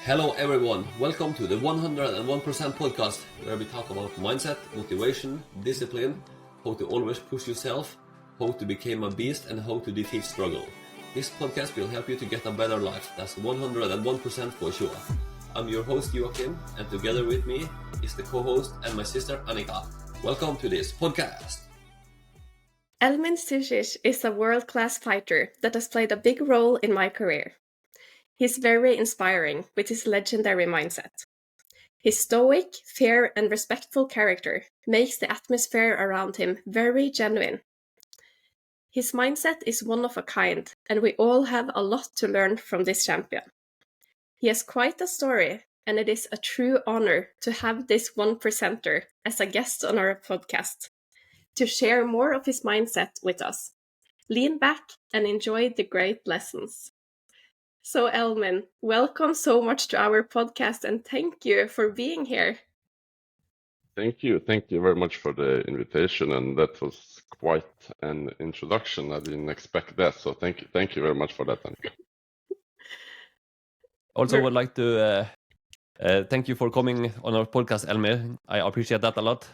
Hello everyone, welcome to the 101% podcast where we talk about mindset, motivation, discipline, how to always push yourself, how to become a beast and how to defeat struggle. This podcast will help you to get a better life, that's 101% for sure. I'm your host Joachim and together with me is the co-host and my sister Annika. Welcome to this podcast. Elmin Zivcic is a world-class fighter that has played a big role in my career. He's very inspiring with his legendary mindset. His stoic, fair and respectful character makes the atmosphere around him very genuine. His mindset is one of a kind, and we all have a lot to learn from this champion. He has quite a story, and it is a true honor to have this 1%er as a guest on our podcast, to share more of his mindset with us. Lean back and enjoy the great lessons. So Elmin, welcome so much to our podcast and thank you for being here. Thank you very much for the invitation, and that was quite an introduction. I didn't expect that, so thank you very much for that, Annika. Also would like to thank you for coming on our podcast, Elmin. I appreciate that a lot.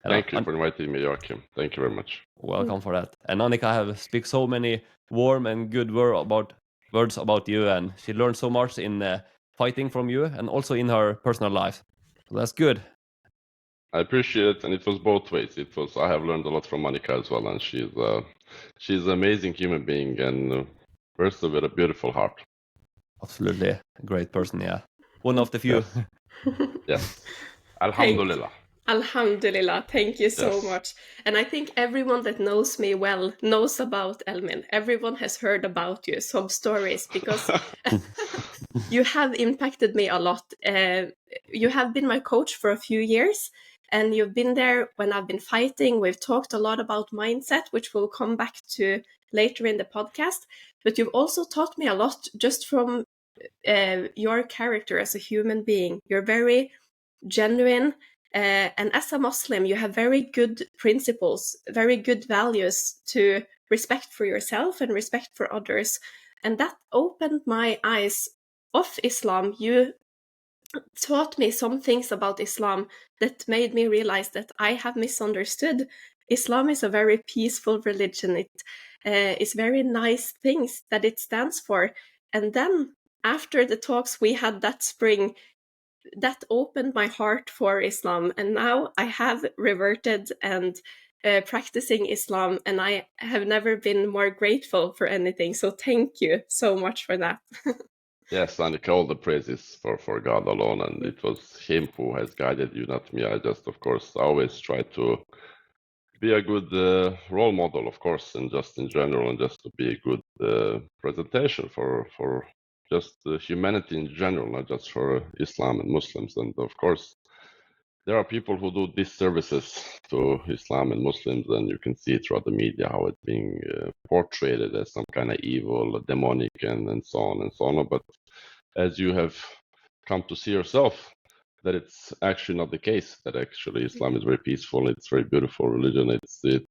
Thank you for inviting me, Joachim. Thank you very much. Welcome for that. And Annika have speak so many warm and good words about you, and she learned so much in fighting from you and also in her personal life. So that's good. I appreciate it, and it was both ways. I have learned a lot from Annika as well, and she's an amazing human being and a person with a beautiful heart. Absolutely, a great person, yeah. One of the few. Yes. Alhamdulillah. Alhamdulillah, thank you so much. And I think everyone that knows me well knows about Elmin. Everyone has heard about you, some stories, because you have impacted me a lot. You have been my coach for a few years, and you've been there when I've been fighting. We've talked a lot about mindset, which we'll come back to later in the podcast. But you've also taught me a lot just from your character as a human being. You're very genuine. And as a Muslim, you have very good principles, very good values to respect for yourself and respect for others. And that opened my eyes of Islam. You taught me some things about Islam that made me realize that I have misunderstood. Islam is a very peaceful religion. It is very nice things that it stands for. And then after the talks we had that spring, that opened my heart for Islam, and now I have reverted and practicing Islam, and I have never been more grateful for anything. So thank you so much for that. Yes, Annika, all the praises for God alone, and it was Him who has guided you, not me. I just, of course, always try to be a good role model, of course, and just in general, and just to be a good presentation for just humanity in general, not just for Islam and Muslims. And of course, there are people who do disservices to Islam and Muslims, and you can see throughout the media how it's being portrayed as some kind of evil, demonic, and so on and so on. But as you have come to see yourself, that it's actually not the case, that actually Islam is very peaceful, it's very beautiful religion, it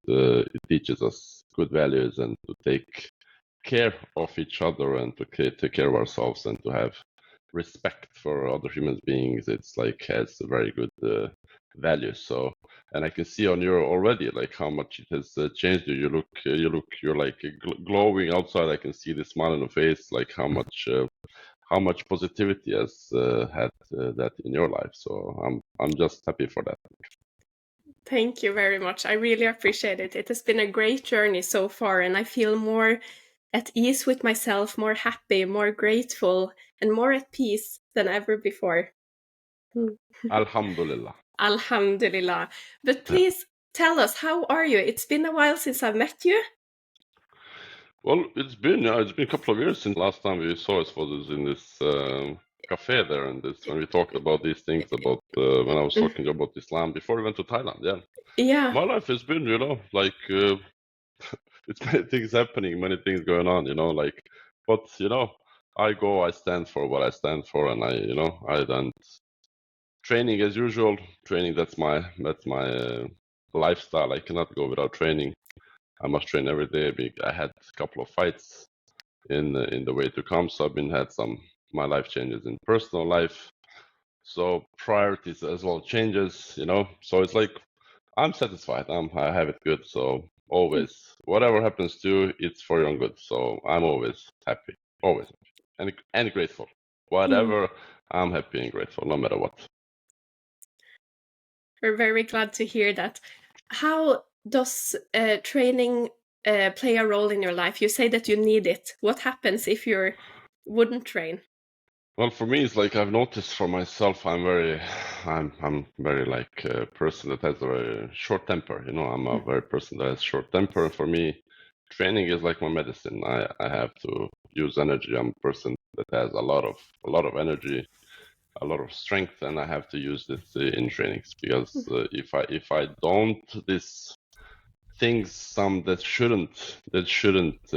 teaches us good values and to take care of each other and to take care of ourselves and to have respect for other human beings. It's like has a very good value. So, and I can see on you already like how much it has changed you. You're like glowing outside. I can see the smile on your face, like how much positivity has had that in your life. So I'm just happy for that. Thank you very much. I really appreciate it. It has been a great journey so far, and I feel more at ease with myself, more happy, more grateful, and more at peace than ever before. Alhamdulillah. Alhamdulillah. But please tell us, how are you? It's been a while since I've met you. Well, it's been a couple of years since last time we saw us was in this cafe there, and this when we talked about these things about when I was talking about Islam before we went to Thailand. Yeah. My life has been, like it's many things happening, many things going on, like, but I stand for what I stand for, and I don't training as usual. Training, that's my lifestyle. I cannot go without training. I must train every day. I had a couple of fights in the way to come, so I've had some my life changes in personal life. So priorities as well changes, you know. So it's like I'm satisfied. I have it good. So always, whatever happens to you, it's for your own good. So I'm always happy, always happy, and grateful. Whatever, I'm happy and grateful, no matter what. We're very glad to hear that. How does training play a role in your life? You say that you need it. What happens if you wouldn't train? Well, for me, it's like I've noticed for myself, I'm very like a person that has a very short temper. You know, I'm a very person that has short temper. And for me, training is like my medicine. I have to use energy. I'm a person that has a lot of energy, a lot of strength, and I have to use this in trainings because if I don't, this things that shouldn't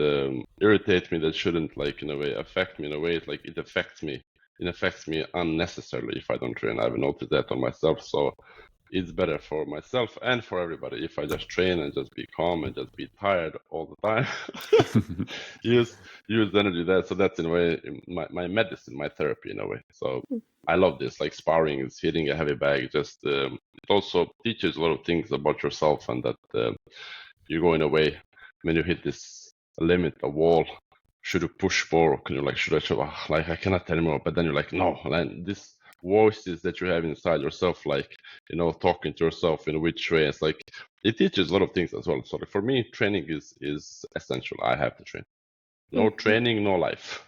irritate me, that shouldn't like in a way affect me in a way, like it affects me unnecessarily if I don't train. I've noticed that on myself. So it's better for myself and for everybody if I just train and just be calm and just be tired all the time. use energy there. So that's in a way my medicine, my therapy in a way. So I love this, like sparring is hitting a heavy bag. Just it also teaches a lot of things about yourself, and that you're going away when you hit this limit, a wall. Should you push more? Or can you like, like I cannot anymore? But then you're like, no. And this voices that you have inside yourself, like, you know, talking to yourself in which way. It's like it teaches a lot of things as well. So for me, training is essential. I have to train. No training, no life.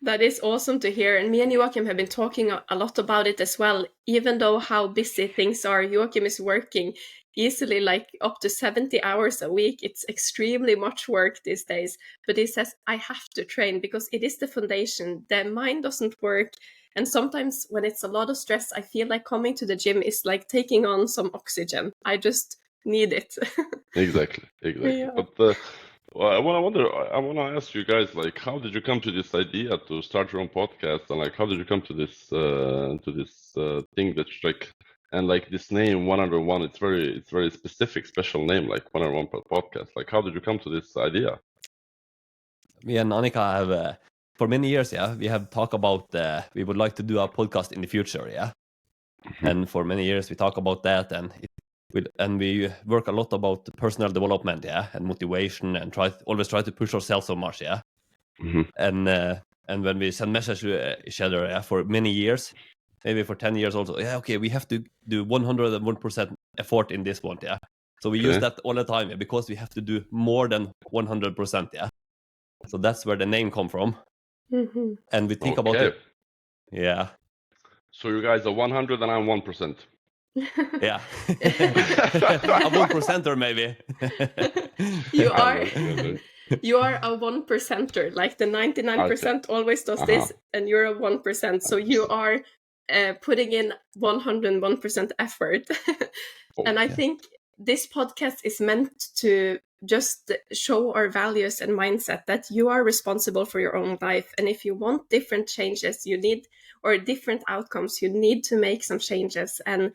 That is awesome to hear. And me and Joachim have been talking a lot about it as well. Even though how busy things are, Joachim is working easily like up to 70 hours a week. It's extremely much work these days. But he says, I have to train because it is the foundation. The mind doesn't work. And sometimes when it's a lot of stress, I feel like coming to the gym is like taking on some oxygen. I just need it. Exactly. Yeah. But well, I want to ask you guys, like, how did you come to this idea to start your own podcast, and like, how did you come to this thing that you like, and like this name 101? It's very specific, special name, like 101 podcast. Like, how did you come to this idea? Me and Annika have for many years, we have talked about we would like to do a podcast in the future, and for many years we talk about that, and we work a lot about personal development, and motivation, and always try to push ourselves so much, and when we send messages to each other, for many years, maybe for 10 years also, okay, we have to do 101% effort in this one, so we use that all the time, because we have to do more than 100%, so that's where the name come from. And we think about it. Yeah. So you guys are 100 and I'm 1%. Yeah. A 1%er maybe. You are a 1%er. Like the 99% always does this, and you're a 1%. So you are putting in 101% effort. And I think this podcast is meant to just show our values and mindset that you are responsible for your own life. And if you want different changes, or different outcomes, you need to make some changes and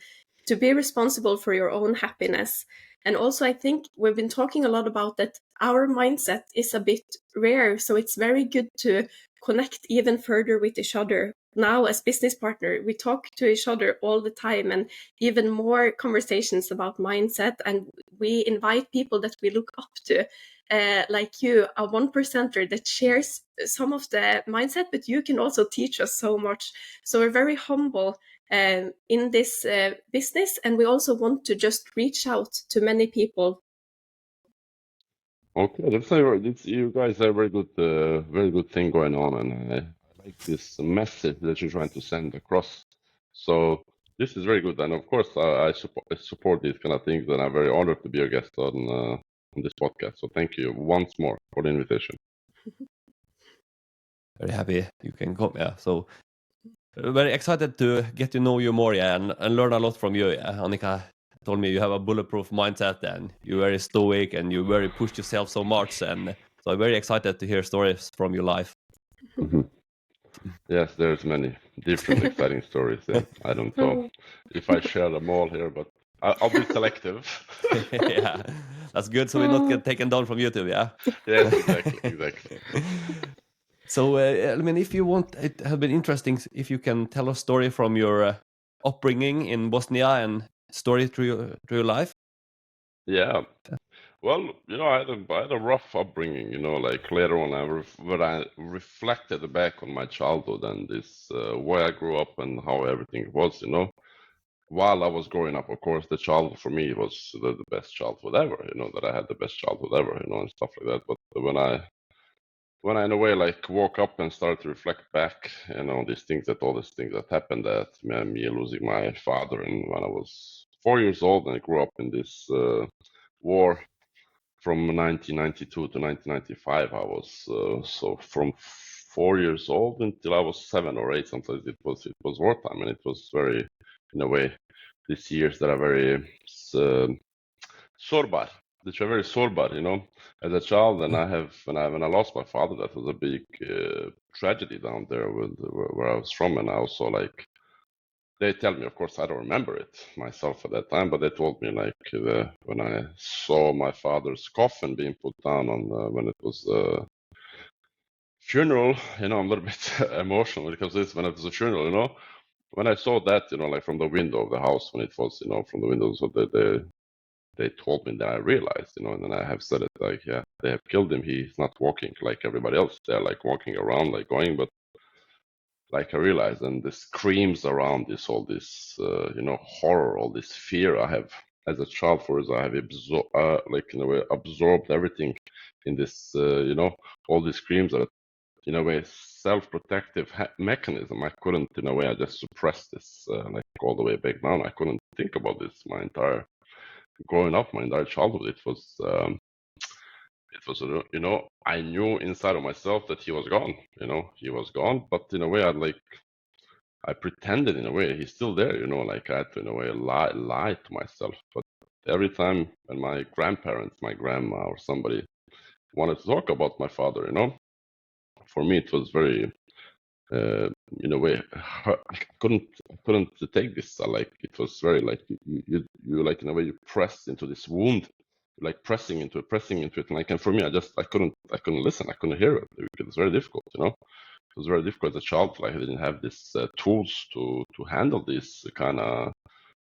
to be responsible for your own happiness. And also, I think we've been talking a lot about that our mindset is a bit rare. So it's very good to connect even further with each other. Now, as business partner, we talk to each other all the time, and even more conversations about mindset. And we invite people that we look up to, like you, a 1%er that shares some of the mindset, but you can also teach us so much. So we're very humble in this business, and we also want to just reach out to many people. Okay, you guys have a very good thing going on, and I like this message that you're trying to send across. So this is very good, and of course I support these kind of things, and I'm very honored to be a guest on this podcast. So thank you once more for the invitation. Very happy you can come. So very excited to get to know you more, and learn a lot from you. Annika told me you have a bulletproof mindset, and you're very stoic, and you very push yourself so much, and so I'm very excited to hear stories from your life. Yes, there's many different exciting stories. I don't know if I share them all here, but I'll be selective. Yeah, that's good, so we not get taken down from YouTube. Yes, exactly. So, I mean, if you want, it has been interesting if you can tell a story from your upbringing in Bosnia and story through your life. Yeah. Well, I had a rough upbringing, like later on, when I reflected back on my childhood and this, where I grew up and how everything was, while I was growing up, of course, the childhood for me was the best childhood ever, that I had the best childhood ever, and stuff like that. But when I in a way like woke up and started to reflect back, all these things that happened, that me losing my father, and when I was 4 years old, and I grew up in this war from 1992 to 1995. I was so from 4 years old until I was 7 or 8. Sometimes it was wartime, and it was very, in a way, these years that are very sårbar, which are very sårbar, as a child. And when I lost my father, that was a big tragedy down there where I was from. And I also like, they tell me, of course, I don't remember it myself at that time, but they told me like when I saw my father's coffin being put down on when it was funeral, I'm a little bit emotional because this when it was a funeral, when I saw that, like from the window of the house when it was, from the window, so they told me that I realized, and then I have said it like, yeah, they have killed him. He's not walking like everybody else. They're like walking around, like going, but like I realized, and the screams around this, all this, horror, all this fear I have as a child, for as I have like in a way absorbed everything in this, all these screams that, in a way, self-protective mechanism. I couldn't, in a way, I just suppressed this, like all the way back down. I couldn't think about this my entire growing up, my entire childhood. It was, I knew inside of myself that he was gone. He was gone. But in a way, I pretended in a way he's still there. Like I had to in a way lie to myself. But every time when my grandparents, my grandma or somebody wanted to talk about my father, for me it was very, in a way, I couldn't take this. Like it was very like you like in a way you press into this wound, like pressing into it. And like, and for me, I couldn't listen. I couldn't hear it. It's very difficult, It was very difficult as a child. Like I didn't have these tools to handle this kind of.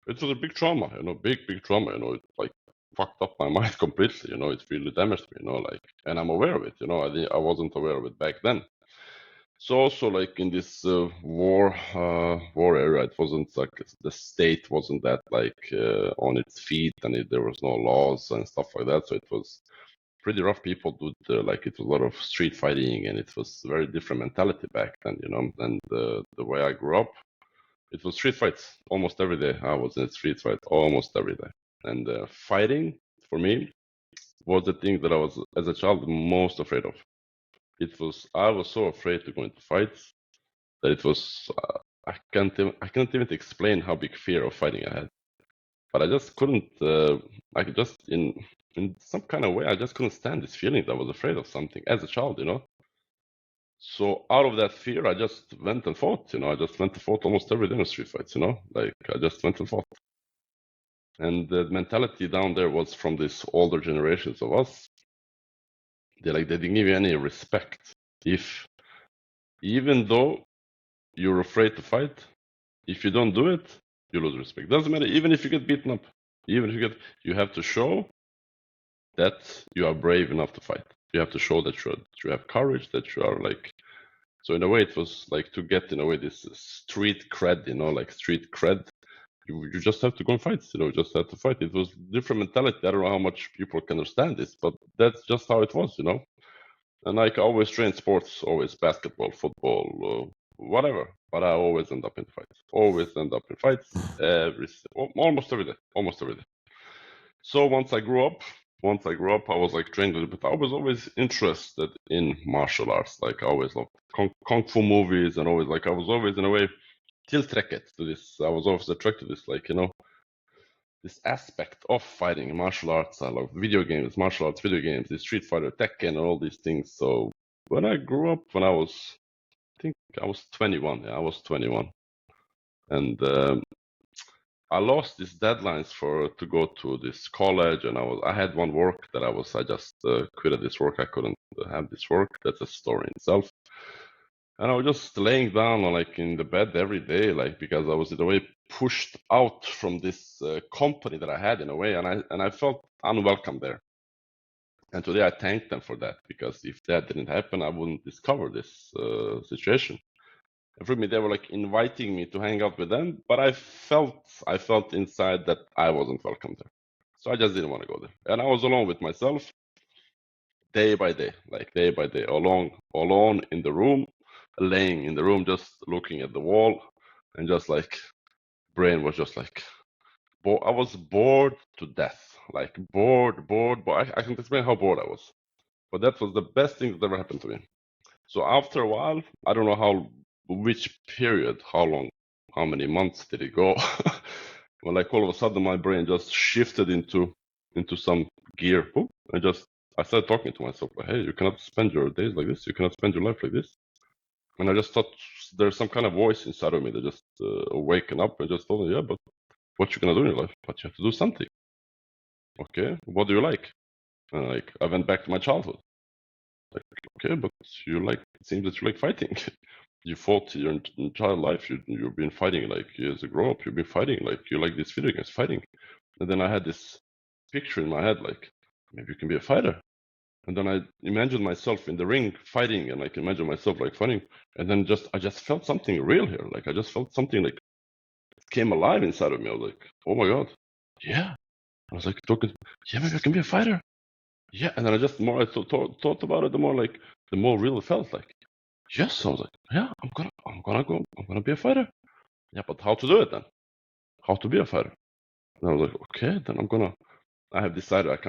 It was a big trauma, big trauma. It like fucked up my mind completely. It really damaged me. Like, and I'm aware of it. I wasn't aware of it back then. So also like in this war area, it wasn't like the state wasn't that like on its feet, and there was no laws and stuff like that. So it was pretty rough. People did like it was a lot of street fighting, and it was very different mentality back then, And the way I grew up, it was street fights almost every day. I was in a street fight almost every day, and fighting for me was the thing that I was as a child most afraid of. I was so afraid to go into fights that it was I can't even explain how big fear of fighting I had. But I just couldn't. I could just in some kind of way I just couldn't stand this feeling that I was afraid of something as a child, So out of that fear, I just went and fought. I just went and fought almost every day in street fights. Like I just went and fought. And the mentality down there was from these older generations of us. They didn't give you any respect. Even though you're afraid to fight, if you don't do it, you lose respect. Doesn't matter. Even if you get beaten up, you have to show that you are brave enough to fight. You have to show that you have courage, that you are like. So in a way, it was like to get in a way this street cred, like street cred. You just have to go and fight. Just have to fight. It was different mentality. I don't know how much people can understand this, but that's just how it was, And like I always train sports, always basketball, football, whatever. But I always end up in fights. Always end up in fights. Almost every day. So once I grew up, I was like trained a little bit. I was always interested in martial arts. Like I always loved kung fu movies, and always like I was always in a way tilltrekket to this. I was always attracted to this, like this aspect of fighting martial arts. I love video games, martial arts, video games, the Street Fighter, Tekken, and all these things. So when I grew up, I think I was 21. Yeah, I was 21, and I lost these deadlines to go to this college, and I had one work that I just quitted this work. I couldn't have this work. That's a story in itself. And I was just laying down like in the bed every day, like because I was in a way pushed out from this company that I had in a way, and I felt unwelcome there. And today I thank them for that, because if that didn't happen, I wouldn't discover this situation. And for me, they were like inviting me to hang out with them, but I felt inside that I wasn't welcome there. So I just didn't want to go there. And I was alone with myself day by day, alone in the room, laying in the room, just looking at the wall, and just like brain was just like, I was bored to death, like bored, but I can explain how bored I was. But that was the best thing that ever happened to me. So after a while, I don't know which period, how long, how many months did it go? Well, like all of a sudden my brain just shifted into some gear. I started talking to myself, like, hey, you cannot spend your days like this. You cannot spend your life like this. And I just thought there's some kind of voice inside of me that just waking up and just told me, yeah, but what you gonna do in your life? But you have to do something. Okay, what do you like? And like I went back to my childhood. Like, okay, but it seems that you like fighting. You fought your entire life. You've been fighting like as a grown up. You've been fighting like you like this video games fighting. And then I had this picture in my head like maybe you can be a fighter. And then I imagined myself in the ring fighting, and like imagine myself like fighting. And then I just felt something real here. Like I just felt something like it came alive inside of me. I was like, oh my god, yeah. I was like talking, yeah, maybe I can be a fighter. Yeah, and then I just more I thought about it, the more real it felt. Like, yes, I was like, yeah, I'm gonna be a fighter. Yeah, but how to do it then? How to be a fighter? And I was like, okay, then I have decided like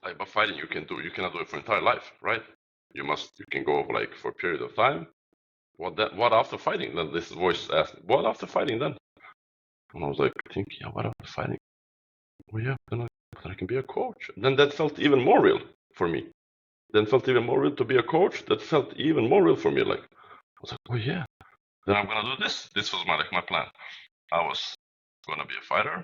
like, but fighting you cannot do it for entire life, right? You can go like for a period of time. What after fighting? Then this voice asked, what after fighting then? And I was like, thinking, yeah, what after fighting? Oh yeah, then I can be a coach. And then that felt even more real for me. Then felt even more real to be a coach. That felt even more real for me. Like I was like, oh yeah, then I'm gonna do this. This was my plan. I was gonna be a fighter.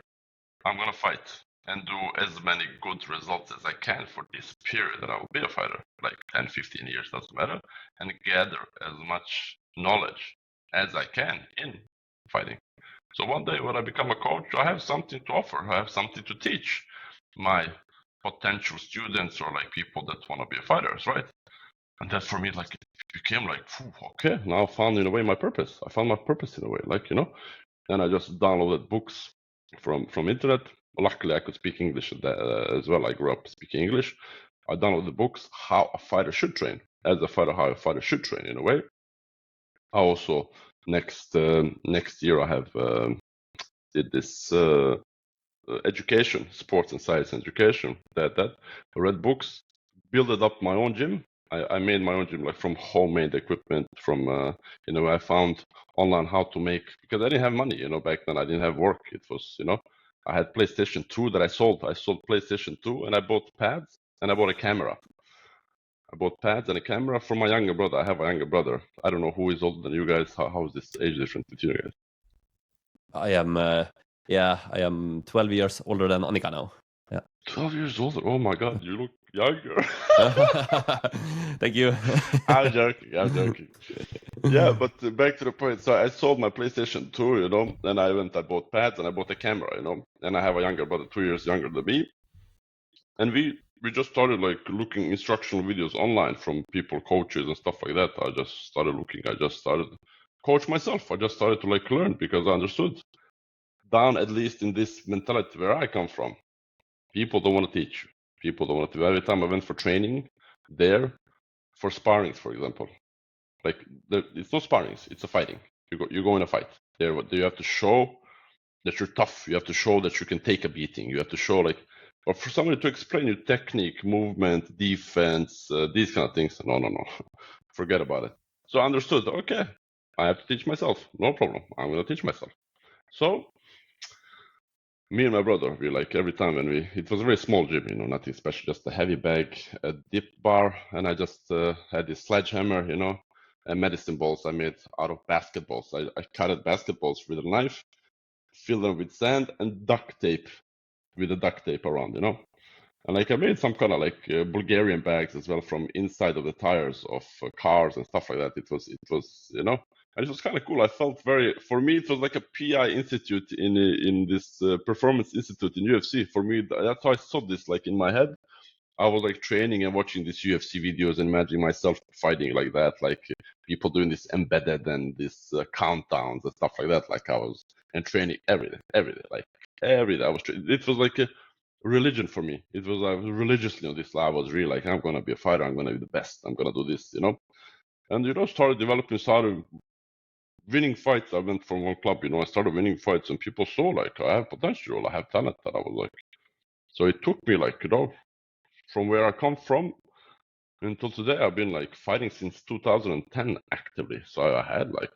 I'm gonna fight and do as many good results as I can for this period that I will be a fighter, like 10, 15 years, doesn't matter, and gather as much knowledge as I can in fighting. So one day when I become a coach, I have something to offer. I have something to teach my potential students or like people that want to be fighters, right? And that for me, like, it became like, okay, now I found in a way my purpose. I found my purpose in a way, like, and I just downloaded books from internet. Luckily, I could speak English as well. I grew up speaking English. I downloaded books how a fighter should train, as a fighter, how a fighter should train in a way. I also next year I have did this education, sports and science education. That I read books, built up my own gym. I made my own gym like from homemade equipment. From I found online how to make, because I didn't have money. Back then I didn't have work. It was I had PlayStation 2 that I sold. I sold PlayStation 2 and I bought pads and I bought a camera. I bought pads and a camera for my younger brother. I have a younger brother. I don't know who is older than you guys. How is this age difference between you guys? I am 12 years older than Annika now. Yeah. 12 years older? Oh my god, you look younger. Thank you. I'm joking. Yeah, but back to the point. So I sold my PlayStation 2, and I bought pads and I bought a camera, and I have a younger brother, 2 years younger than me. And we just started like looking instructional videos online from people, coaches and stuff like that. I just started looking. I just started coach myself. I just started to like learn because I understood. Down at least in this mentality where I come from, people don't want to teach. People don't want to. Every time I went for training there, for sparrings, for example, like it's not sparrings, it's a fighting. You go in a fight. There you have to show that you're tough. You have to show that you can take a beating. You have to show like, or for somebody to explain you technique, movement, defense, these kind of things. No, forget about it. So I understood. Okay, I have to teach myself. No problem. I'm gonna teach myself. So me and my brother, we like every time it was a very small gym, nothing special, just a heavy bag, a dip bar, and I just had this sledgehammer, and medicine balls I made out of basketballs. I cut basketballs with a knife, filled them with sand, and duct tape with a duct tape around, And like I made some kind of like Bulgarian bags as well from inside of the tires of cars and stuff like that. It was and it was kind of cool. I felt for me, it was like a PI institute in this performance institute in UFC. For me, that's how I saw this like in my head. I was like training and watching these UFC videos and imagining myself fighting like that, like people doing this embedded and this countdowns and stuff like that. Like I was and training every day, like every day. It was like a religion for me. It was I was religiously on this. I was really like, I'm gonna be a fighter. I'm gonna be the best. I'm gonna do this, And started developing, started winning fights. I went from one club, I started winning fights, and people saw like I have potential, I have talent. That I was like, so it took me like from where I come from until today. I've been like fighting since 2010 actively. So I had like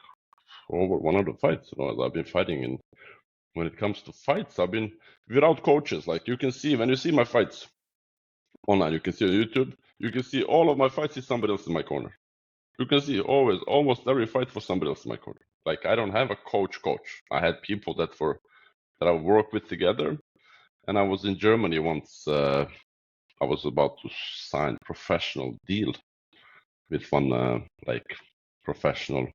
over 100 fights. I've been fighting, and when it comes to fights, I've been without coaches. Like you can see when you see my fights online, you can see on YouTube, you can see all of my fights is somebody else in my corner. You can see almost every fight for somebody else in my corner. Like I don't have a coach. I had people that I worked with together. And I was in Germany once. I was about to sign a professional deal with one like professional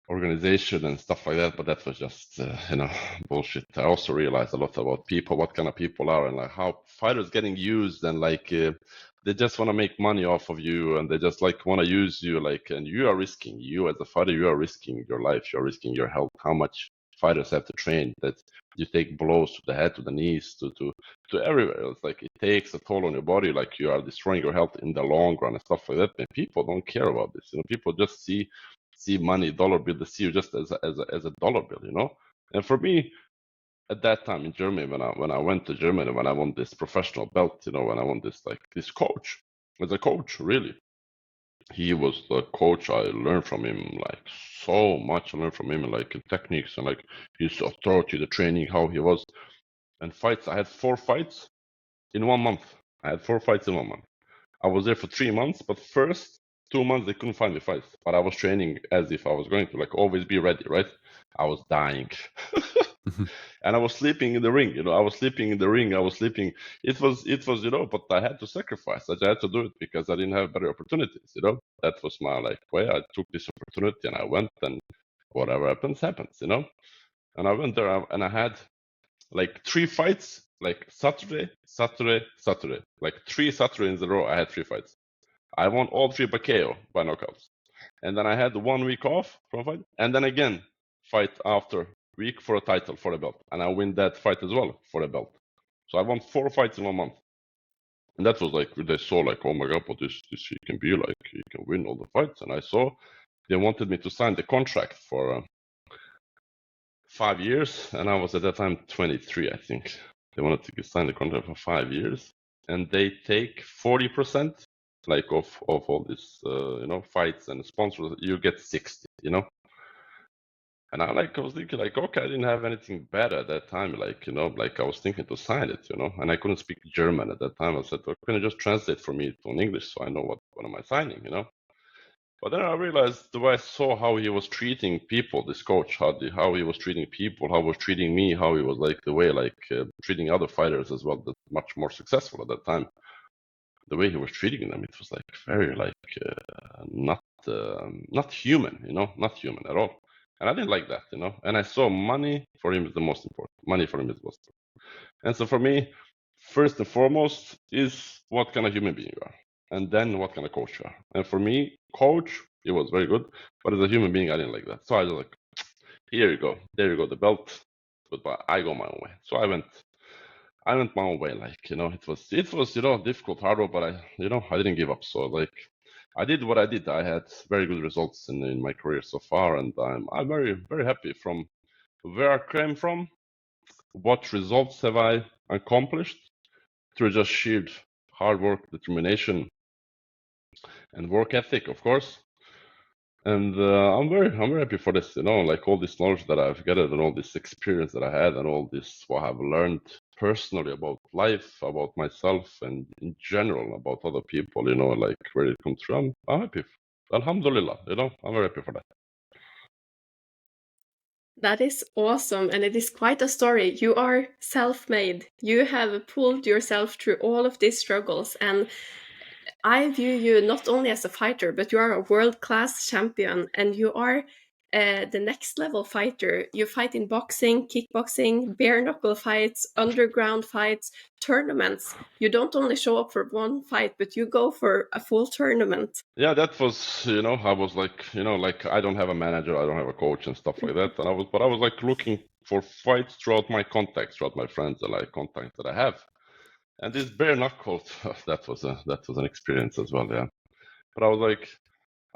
organization and stuff like that, but that was just bullshit. I also realized a lot about people, what kind of people are, and like how fighters getting used, and like they just want to make money off of you, and they just like want to use you, like, and you as a fighter, you are risking your life, you're risking your health. How much fighters have to train, that you take blows to the head, to the knees, to everywhere. It's like it takes a toll on your body, like you are destroying your health in the long run and stuff like that. And people don't care about this. People just see money, dollar bill. They see you just as a dollar bill. And for me, at that time in Germany, when I went to Germany, when I won this professional belt, when I won this coach, as a coach, really, he was the coach. I learned from him like so much. I learned from him like techniques and like his authority, the training, how he was, and fights. I had 4 fights in 1 month. I had 4 fights in 1 month. I was there for 3 months, but first 2 months they couldn't find me fights. But I was training as if I was going to like always be ready, right? I was dying. And I was sleeping in the ring, I was sleeping in the ring. I was sleeping. It was, but I had to sacrifice. I had to do it because I didn't have better opportunities, That was my like way. I took this opportunity and I went, and whatever happens, And I went there and I had like 3 fights, like Saturday, like 3 Saturdays in a row. I had 3 fights. I won all 3 by KO, by knockouts. And then I had 1 week off from fight, and then again fight after week for a title, for the belt, and I win that fight as well for the belt. So I won 4 fights in 1 month, and that was like they saw like, oh my god, what this he can be like, he can win all the fights. And I saw they wanted me to sign the contract for 5 years, and I was at that time 23, I think. They wanted to sign the contract for 5 years, and they take 40%, like of all this, fights and sponsors. You get 60, And I was thinking like, okay, I didn't have anything better at that time, like, like I was thinking to sign it, and I couldn't speak German at that time. I said, well, can you just translate for me to English so I know what am I signing, But then I realized the way I saw how he was treating people, this coach, how he was treating people, how he was treating me, how he was like the way like treating other fighters as well, that much more successful at that time. The way he was treating them, it was like very like not human, not human at all. And I didn't like that, And I saw money for him is the most important. Money for him is the most important. And so for me, first and foremost is what kind of human being you are, and then what kind of coach you are. And for me, coach, it was very good, but as a human being, I didn't like that. So I was like, here you go, there you go, the belt, but I go my own way. So I went my own way, like, it was, difficult, hard work, but I didn't give up. So like, I did what I did. I had very good results in my career so far, and I'm very, very happy from where I came from. What results have I accomplished through just sheer hard work, determination, and work ethic, of course. And I'm very happy for this, like all this knowledge that I've gathered and all this experience that I had and all this what I've learned personally about life, about myself, and in general about other people, like where it comes from. I'm happy. Alhamdulillah, I'm very happy for that. That is awesome, and it is quite a story. You are self-made. You have pulled yourself through all of these struggles, and I view you not only as a fighter, but you are a world-class champion, and you are the next level fighter. You fight in boxing, kickboxing, bare knuckle fights, underground fights, tournaments. You don't only show up for one fight, but you go for a full tournament. Yeah, that was, I was like, like I don't have a manager, I don't have a coach and stuff like that. And I was like looking for fights throughout my contacts, throughout my friends and like contacts that I have. And this bare knuckle, that was an experience as well, yeah. But I was like,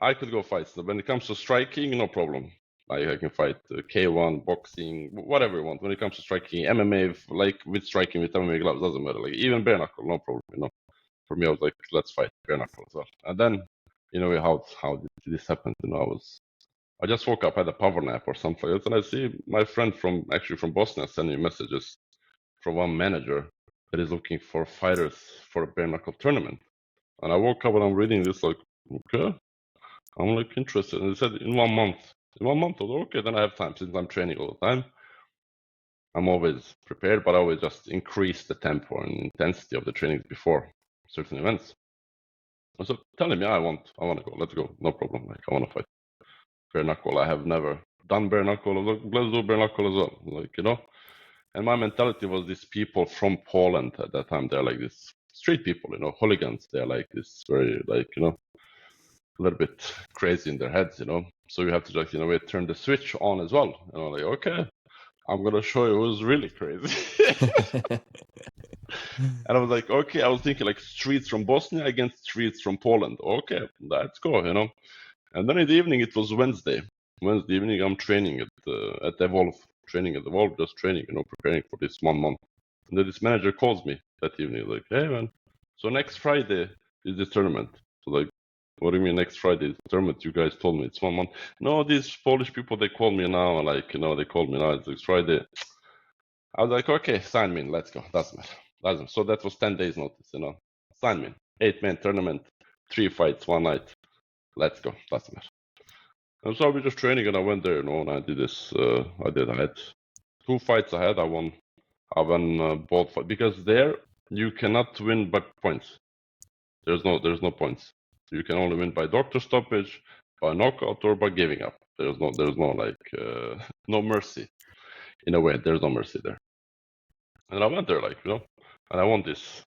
I could go fight. So when it comes to striking, no problem. I can fight K1, boxing, whatever you want. When it comes to striking, MMA, like with striking with MMA gloves, doesn't matter. Like even bare knuckle, no problem. For me, I was like, let's fight bare knuckle as well. And then, how did this happen? I just woke up, had a power nap or something like that, and I see my friend from Bosnia sending me messages from one manager that is looking for fighters for a bare knuckle tournament. And I woke up and I'm reading this like, okay, I'm like interested. And they said in 1 month. In 1 month, I was okay, then I have time since I'm training all the time. I'm always prepared, but I always just increase the tempo and intensity of the trainings before certain events. And so telling me I want to go, let's go, no problem. Like I want to fight bare knuckle. I have never done bare knuckle. I was like, let's do bare knuckle as well. Like, and my mentality was these people from Poland at that time. They're like this street people, hooligans. They're like this very like, a little bit crazy in their heads, So you have to just, turn the switch on as well. Like, okay, I'm gonna show you who's really crazy. And I was like, okay, I was thinking like streets from Bosnia against streets from Poland. Okay, let's go, And then in the evening, it was Wednesday. Wednesday evening, I'm training at Evolve, just training, preparing for this 1 month. And then this manager calls me that evening, like, hey man, so next Friday is this tournament. So like, what do you mean next Friday is the tournament? You guys told me it's 1 month. No, these Polish people, they call me now, like, they called me now, it's next Friday. I was like, okay, sign me in, let's go, doesn't matter. So that was 10 days notice, sign me in, 8-man tournament, 3 fights, 1 night. Let's go, doesn't matter. And so I was just training and I went there, and I did this, I had 2 fights I had, I won both fights, because there you cannot win by points. There's no points. You can only win by doctor stoppage, by knockout, or by giving up. There's no like, no mercy. In a way, there's no mercy there. And I went there like, and I won these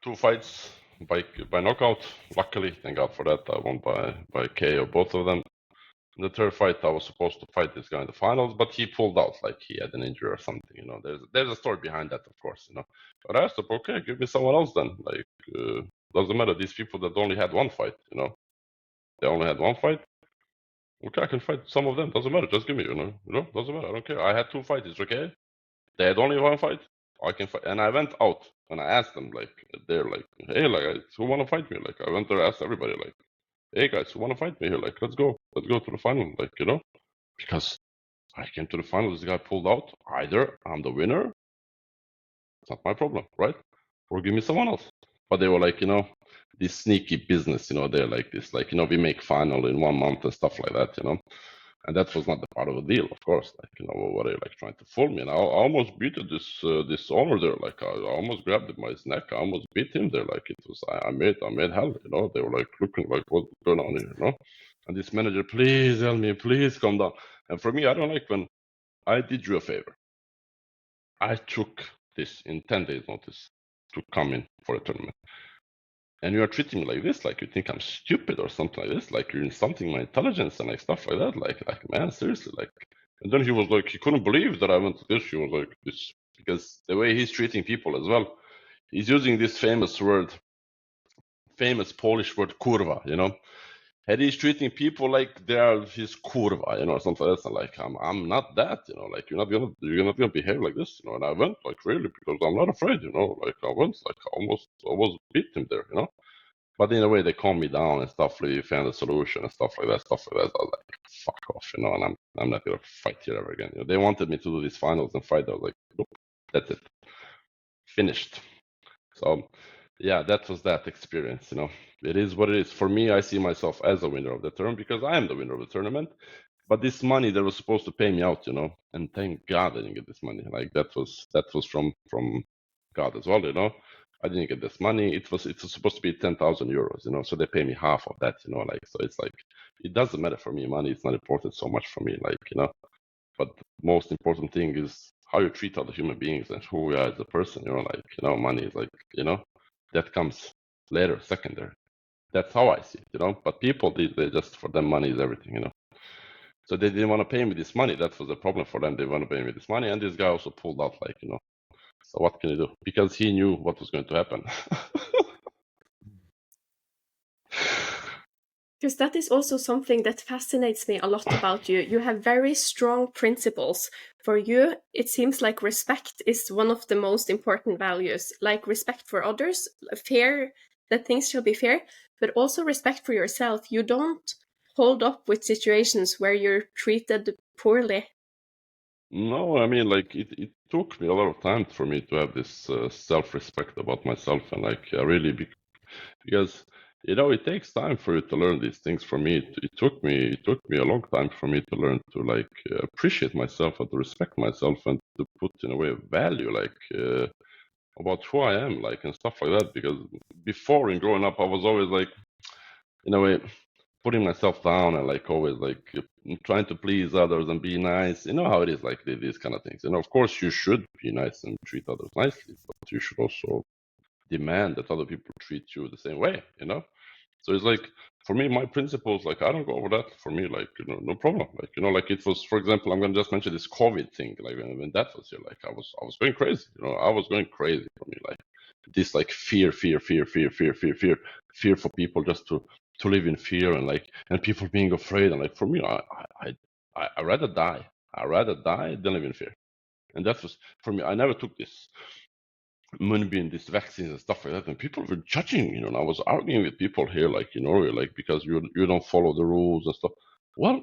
2 fights by knockout. Luckily, thank God for that, I won by KO both of them. In the 3rd fight, I was supposed to fight this guy in the finals, but he pulled out, like he had an injury or something. There's a story behind that, of course. But I asked him, okay, give me someone else then. Like, doesn't matter. These people that only had 1 fight, they only had 1 fight. Okay, I can fight some of them. Doesn't matter. Just give me, doesn't matter. I don't care. I had 2 fights. It's okay. They had only 1 fight. I can fight. And I went out and I asked them, like, they're like, hey, like, who want to fight me? Like, I went there, asked everybody, like, hey guys, who want to fight me here? Like, let's go to the final, like, because I came to the final, this guy pulled out. Either I'm the winner, it's not my problem, right? Or give me someone else. But they were like, this sneaky business, they're like this, like, we make final in 1 month and stuff like that, And that was not the part of the deal, of course. Like, what are you like trying to fool me? And I almost beat this owner there. Like, I almost grabbed him by his neck. I almost beat him there. Like, it was, I made hell, They were like looking like, what's going on here, And this manager, please, Elmin, please calm down. And for me, I don't like when I did you a favor. I took this in 10 days notice to come in for a tournament. And you are treating me like this, like you think I'm stupid or something like this, like you're insulting my intelligence and like stuff like that. Like man, seriously, like. And then he was like, he couldn't believe that I went to this. He was like, this, because the way he's treating people as well, he's using this famous Polish word, kurva, And he's treating people like they are his kurva, something like that. And like, I'm not that, like you're not gonna behave like this, And I went like really because I'm not afraid, Like I went, like I almost beat him there, But in a way, they calmed me down and stuff. Like, found a solution and stuff like that. I was like, fuck off, and I'm not gonna fight here ever again. They wanted me to do these finals and fight. I was like, nope, that's it, finished. So, yeah, that was that experience. It is what it is. For me, I see myself as a winner of the tournament because I am the winner of the tournament. But this money that was supposed to pay me out, you know, and thank God I didn't get this money. Like that was from God as well, you know. I didn't get this money. It was supposed to be 10,000 euros, you know. So they pay me half of that, you know. Like so, it's like it doesn't matter for me. Money is not important so much for me, like you know. But the most important thing is how you treat other human beings and who we are as a person, you know. Like you know, money is like you know that comes later, secondary. That's how I see it, you know. But people, they just for them money is everything, you know. So they didn't want to pay me this money. That was the problem for them. They want to pay me this money, and this guy also pulled out, like you know. So what can you do? Because he knew what was going to happen. Because that is also something that fascinates me a lot about you. You have very strong principles. For you, it seems like respect is one of the most important values, like respect for others, fair, that things shall be fair, but also respect for yourself. You don't hold up with situations where you're treated poorly. No, I mean, like it took me a lot of time for me to have this self-respect about myself, and like really because you know it takes time for you to learn these things. For me, it took me a long time for me to learn to like appreciate myself and to respect myself and to put in a way of value, like about who I am, like and stuff like that. Because before in growing up, I was always like, in a way, putting myself down and like always like trying to please others and be nice. You know how it is, like these kind of things. And of course, you should be nice and treat others nicely, but you should also demand that other people treat you the same way. You know. So it's like for me, my principles, like I don't go over that. For me, like you know, no problem. Like you know, like it was, for example, I'm gonna just mention this COVID thing. Like when that was here, like I was going crazy. You know, I was going crazy for me. Like this, like fear for people just to live in fear and like and people being afraid. And like for me, I rather die. I rather die than live in fear. And that was for me. I never took this moonbeam, these vaccines and stuff like that, and people were judging, you know, and I was arguing with people here, like in Norway, like because you don't follow the rules and stuff. Well,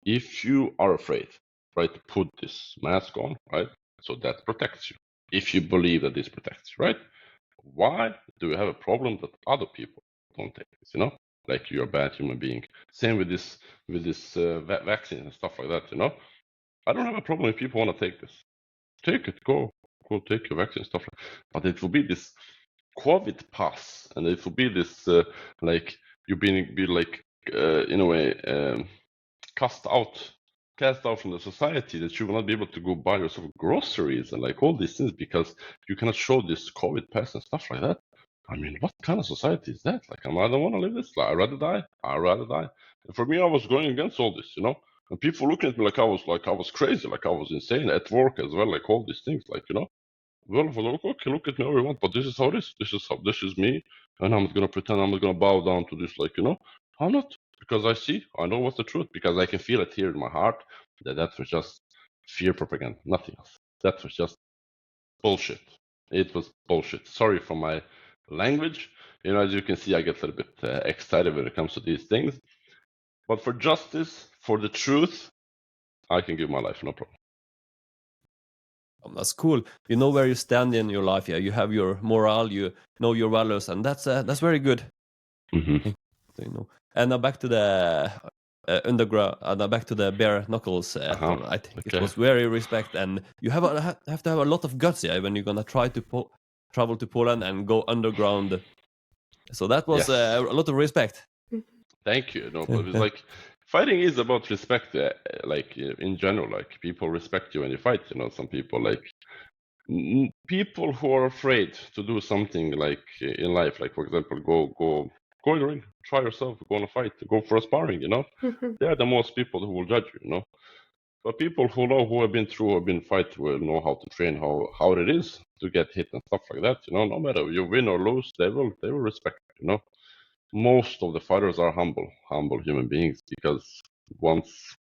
if you are afraid, right, put this mask on, right, so that protects you. If you believe that this protects you, right, why do you have a problem that other people don't take this? You know, like you're a bad human being. Same with this vaccine and stuff like that. You know, I don't have a problem if people want to take this. Take it, go take your vaccine stuff. But it will be this COVID pass, and it will be this like you be like in a way cast out from the society, that you will not be able to go buy yourself groceries and like all these things because you cannot show this COVID pass and stuff like that. I mean, what kind of society is that? Like, I don't want to live this. Like, I'd rather die. And for me, I was going against all this, you know. And people looking at me like I was crazy, like I was insane at work as well, like all these things, like you know. Well, okay, look at me all you want, but this is how it is. This is me, and I'm not gonna pretend I'm not gonna bow down to this, like you know. I'm not, because I know what's the truth, because I can feel it here in my heart that was just fear propaganda, nothing else. That was just bullshit. It was bullshit. Sorry for my language. You know, as you can see, I get a little bit excited when it comes to these things. But for justice, for the truth, I can give my life, no problem. That's cool. You know where you stand in your life. Yeah, you have your morale. You know your values, and that's very good. Mm-hmm. So, you know. And now back to the underground. Now back to the bare knuckles. I think it was very respect, and you have to have a lot of guts, yeah, when you're gonna try to travel to Poland and go underground. So that was a lot of respect. Thank you. No, but it's like fighting is about respect. Like in general, like people respect you when you fight. You know, some people like people who are afraid to do something like in life, like for example, go in the ring, try yourself, go on a fight, go for a sparring. You know, they are the most people who will judge you. You know, but people who have been through, have been fight, will know how to train, how it is to get hit and stuff like that. You know, no matter you win or lose, they will respect you. You know. Most of the fighters are humble human beings, because once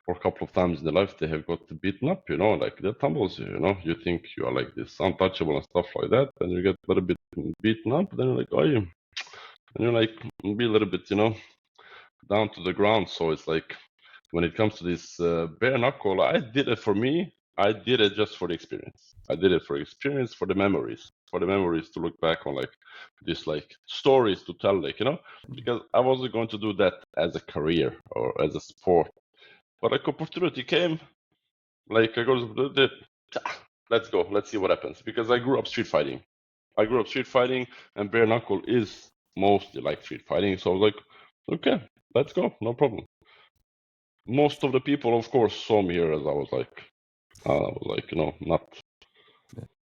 or a couple of times in their life they have got beaten up, you know, like that humbles you, you know. You think you are like this untouchable and stuff like that, and you get a little bit beaten up, then you're like, oh, and you're like be a little bit, you know, down to the ground. So it's like when it comes to this bare knuckle, I did it for me. I did it just for the experience. I did it for experience, for the memories, to look back on, like this, like stories to tell, like you know, because I wasn't going to do that as a career or as a sport. But like opportunity came, like I go, let's go, let's see what happens. Because I grew up street fighting. And bare knuckle is mostly like street fighting. So I was like, okay, let's go, no problem. Most of the people, of course, saw me here as I was like,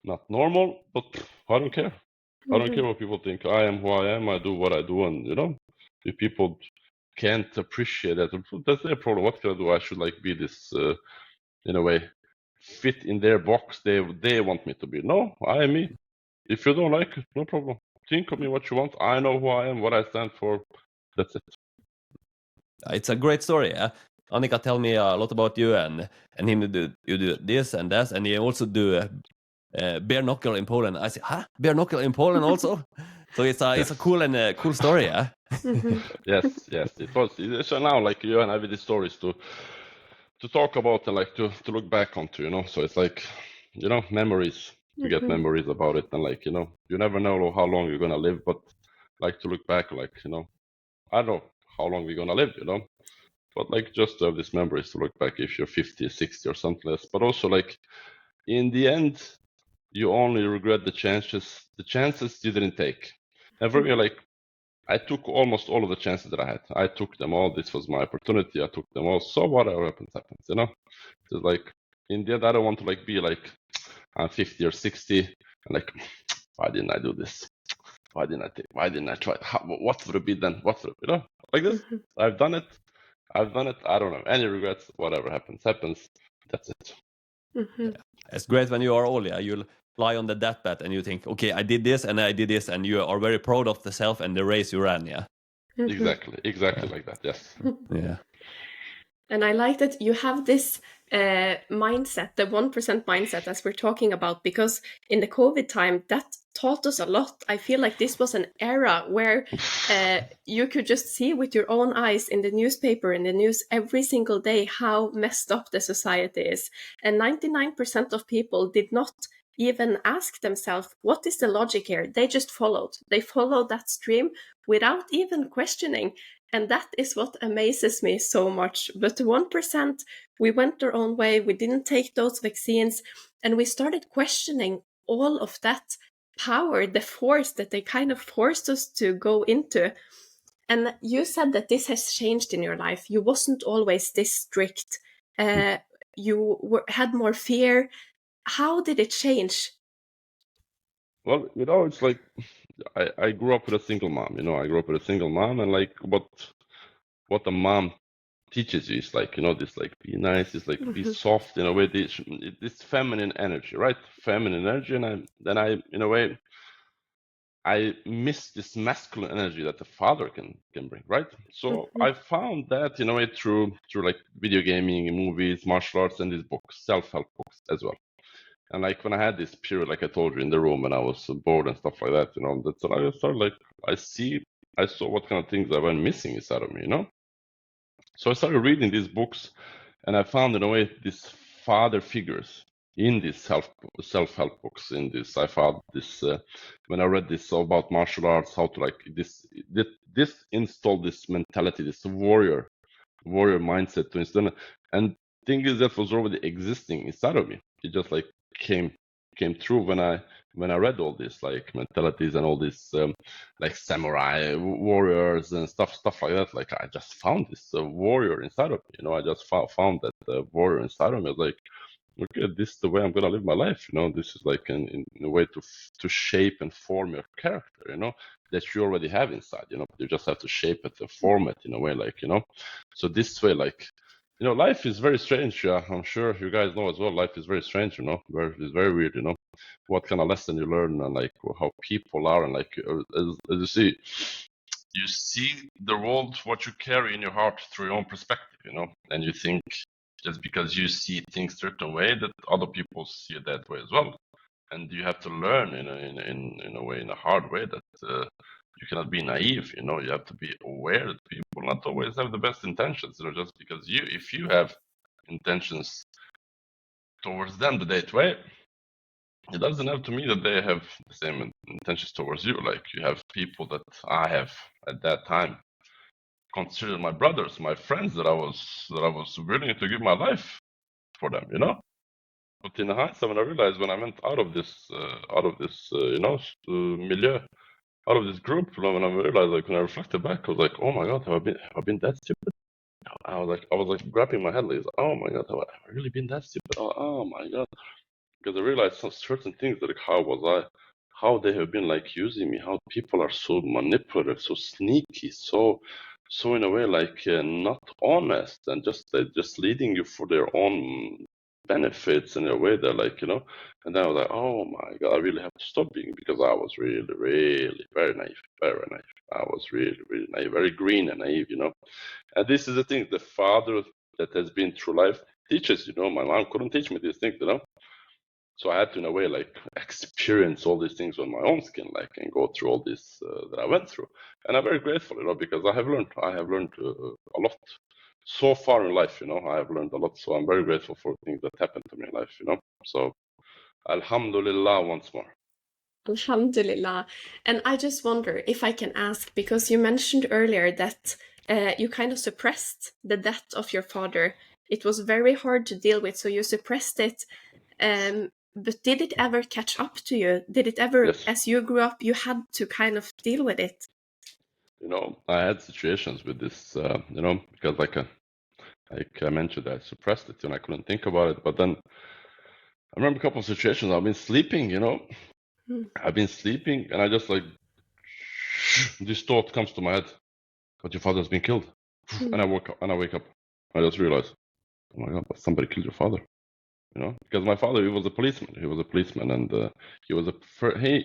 not normal, but I don't care. I don't care what people think. I am who I am. I do what I do, and if people can't appreciate that, that's their problem. What can I do? I should like be this, in a way, fit in their box they want me to be. No, I am me. If you don't like it, no problem. Think of me what you want. I know who I am, what I stand for. That's it. It's a great story. Annika tell me a lot about you, and him you do this and that, and you also do bare knuckle in Poland. I say, huh? Bare knuckle in Poland also? So it's a cool and cool story, yeah. Yes, it was. So now, like you and I have these stories to talk about and like to look back onto, So it's like, memories. To get memories about it, and like, you never know how long you're gonna live, but like to look back, like, I don't know how long we're gonna live, but like just to have these memories to look back if you're 50, 60 or something else. But also like in the end, you only regret the chances you didn't take. And for me, like, I took almost all of the chances that I had. I took them all. This was my opportunity. I took them all. So whatever happens, It's like, in the end, I don't want to like be like, I'm 50 or 60 and like, why didn't I do this? Why didn't I try? What would it be then? What would it be? Like this. I've done it. I don't have any regrets. Whatever happens. That's it. Yeah. It's great when you are old, yeah. You lie on the deathbed and you think, okay, I did this and I did this, and you are very proud of the self and the race you ran, yeah. Exactly like that. Yes. Yeah. And I like that you have this mindset, the 1% mindset, as we're talking about, because in the COVID time, that taught us a lot. I feel like this was an era where you could just see with your own eyes in the newspaper, in the news every single day, how messed up the society is. And 99% of people did not even ask themselves, what is the logic here? They just followed. They followed that stream without even questioning. And that is what amazes me so much. But 1%, we went our own way. We didn't take those vaccines. And we started questioning all of that power, the force that they kind of forced us to go into. And you said that this has changed in your life. You wasn't always this strict. You had more fear. How did it change? Well, it's like I grew up with a single mom. I grew up with a single mom, and like what a mom teaches you is like, this like be nice, is like be soft in a way. This feminine energy, right? Feminine energy, and then I in a way I miss this masculine energy that the father can bring, right? So I found that in a way through like video gaming, movies, martial arts, and these books, self-help books as well. And like when I had this period, like I told you in the room, and I was bored and stuff like that, that's when I started like I saw what kind of things I went missing inside of me, So I started reading these books, and I found in a way these father figures in these self-help books. In this, I found this when I read this about martial arts, how to like this install this mentality, this warrior mindset to instill. And thing is that was already existing inside of me. It just like came through when I read all this like mentalities and all this like samurai warriors and stuff like that. Like I just found this warrior inside of me. I just found that warrior inside of me. I was like, okay, this is the way I'm gonna live my life. This is like in a way to shape and form your character. That you already have inside. You just have to shape it and form it in a way, like So this way, like. Life is very strange. Yeah, I'm sure you guys know as well. Life is very strange. It's very weird. What kind of lesson you learn and like how people are, and like as you see the world, what you carry in your heart through your own perspective. And you think just because you see things a certain way that other people see it that way as well, and you have to learn in a way, in a hard way, that. You cannot be naive, you have to be aware that people not always have the best intentions, just because if you have intentions towards them the way, it doesn't have to mean that they have the same intentions towards you. Like you have people that I have at that time considered my brothers, my friends, that I was willing to give my life for them, you know. But in hindsight, when I realized, when I went out of this milieu, out of this group, when I realized, like, when I reflected back, I was like, oh my God, have I been that stupid? I was like grabbing my head, like, oh my God, have I really been that stupid? Oh my God. Because I realized some certain things, like how they have been like using me, how people are so manipulative, so sneaky, so in a way like not honest, and just leading you for their own benefits in a way that, like, you know. And then I was like, oh my God, I really have to stop being, because I was really, really very naive, very naive. I was really, really naive, very green and naive, you know. And this is the thing, the father that has been through life teaches, you know. My mom couldn't teach me these things, you know. So I had to, in a way, like, experience all these things on my own skin, like, and go through all this that I went through. And I'm very grateful, you know, because I have learned a lot so far in life, you know. I have learned a lot, so I'm very grateful for things that happened to me in life, you know. So, Alhamdulillah once more. Alhamdulillah. And I just wonder if I can ask, because you mentioned earlier that you kind of suppressed the death of your father. It was very hard to deal with, so you suppressed it. But did it ever catch up to you? Did it ever, Yes. as you grew up, you had to kind of deal with it? You know, I had situations with this, you know, because like I mentioned, I suppressed it and I couldn't think about it. But then I remember a couple of situations. I've been sleeping, you know. I've been sleeping, and I just like, this thought comes to my head: "But your father's been killed." And I wake up. I just realize, oh my God, but somebody killed your father. You know, because my father, he was a policeman. He was a policeman, and he was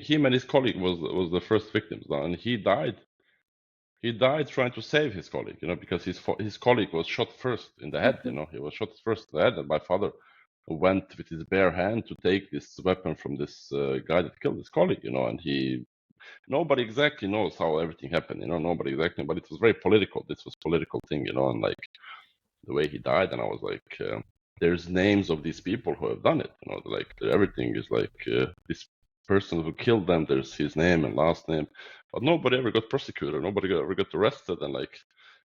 him and his colleague was the first victims, and he died. He died trying to save his colleague, you know, because his colleague was shot first in the head. You know, he was shot first in the head, and my father went with his bare hand to take this weapon from this guy that killed his colleague. You know, and nobody exactly knows how everything happened. You know, nobody exactly, but it was very political. This was political thing, you know, and like the way he died, and I was like, there's names of these people who have done it, you know, like everything is like this person who killed them, there's his name and last name, but nobody ever got prosecuted, nobody ever got arrested, and like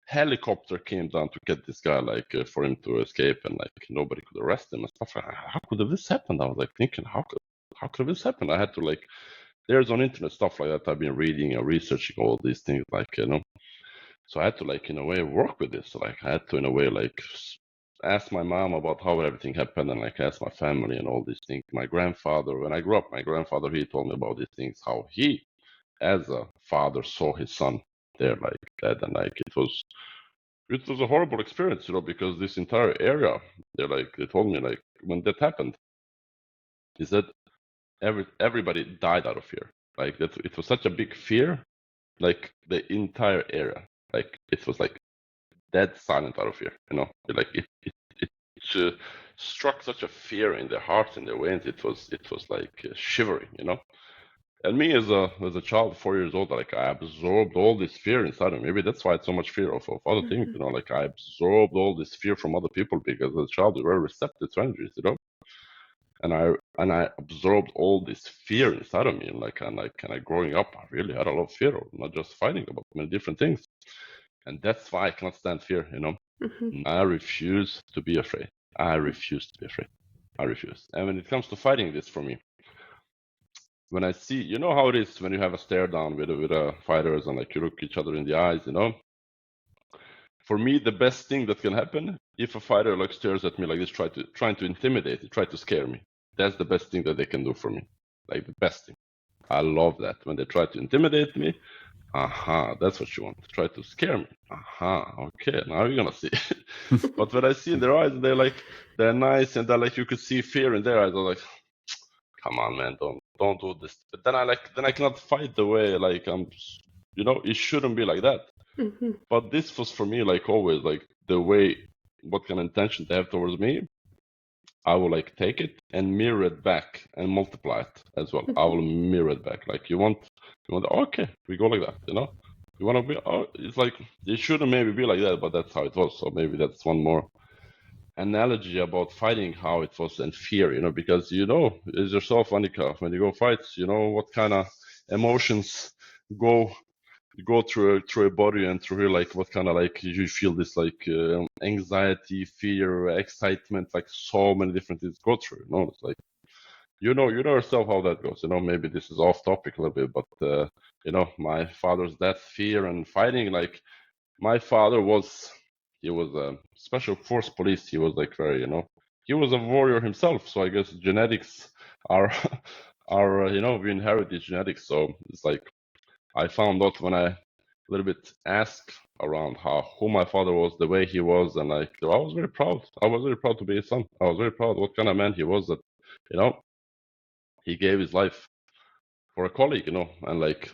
helicopter came down to get this guy, like for him to escape, and like nobody could arrest him and stuff. How could have this happened? I was like thinking, how could this happen? I had to, like, there's on internet stuff like that I've been reading and researching all these things, like, you know. So I had to, like, in a way, work with this. So, like, I had to, in a way, like, ask my mom about how everything happened, and like ask my family and all these things. My grandfather, when I grew up, my grandfather, he told me about these things, how he, as a father, saw his son there like that, and like it was a horrible experience, you know, because this entire area, they told me, like, when that happened, he said everybody died out of fear. Like, that it was such a big fear, like the entire area, like it was like dead silent out of fear, you know, like it struck such a fear in their hearts and their veins. It was like shivering, you know. And me as a child, 4 years old, like I absorbed all this fear inside of me. Maybe that's why it's so much fear of other things, you know. Like I absorbed all this fear from other people because as a child we were receptive to energies, you know. And I absorbed all this fear inside of me, and like growing up, I really had a lot of fear, not just fighting, about many different things. And that's why I cannot stand fear, you know. I refuse to be afraid. I refuse to be afraid. I refuse. And when it comes to fighting this, for me, when I see, you know how it is when you have a stare down with fighters, and like you look each other in the eyes, you know. For me, the best thing that can happen, if a fighter like stares at me like this, trying to intimidate, try to scare me, that's the best thing that they can do for me. Like the best thing. I love that when they try to intimidate me. Aha, that's what you want. Try to scare me. Aha, okay, now you're gonna see. But when I see in their eyes, they're nice, and they're like, you could see fear in their eyes. I'm like, come on, man, don't do this. But then I cannot fight the way, like, I'm, you know, it shouldn't be like that. But this was for me, like, always, like, the way, what kind of intention they have towards me, I will, like, take it and mirror it back and multiply it as well. I will mirror it back. Like, you want, okay, we go like that, you know. You want to be, it's like, it shouldn't maybe be like that, but that's how it was. So maybe that's one more analogy about fighting, how it was, and fear, you know, because, you know, as yourself, Annika, when you go fights, you know what kind of emotions go go through a body and through like what kind of like you feel this like anxiety, fear, excitement, like so many different things go through. You know, it's like you know yourself how that goes. You know, maybe this is off topic a little bit, but you know, my father's death, fear, and fighting. Like my father he was a special force police. He was like very, you know, he was a warrior himself. So I guess genetics are you know, we inherit these genetics. So it's like I found out when I a little bit asked around who my father was, the way he was, and like I was very proud. I was very proud to be his son. I was very proud what kind of man he was, that, you know, he gave his life for a colleague, you know, and like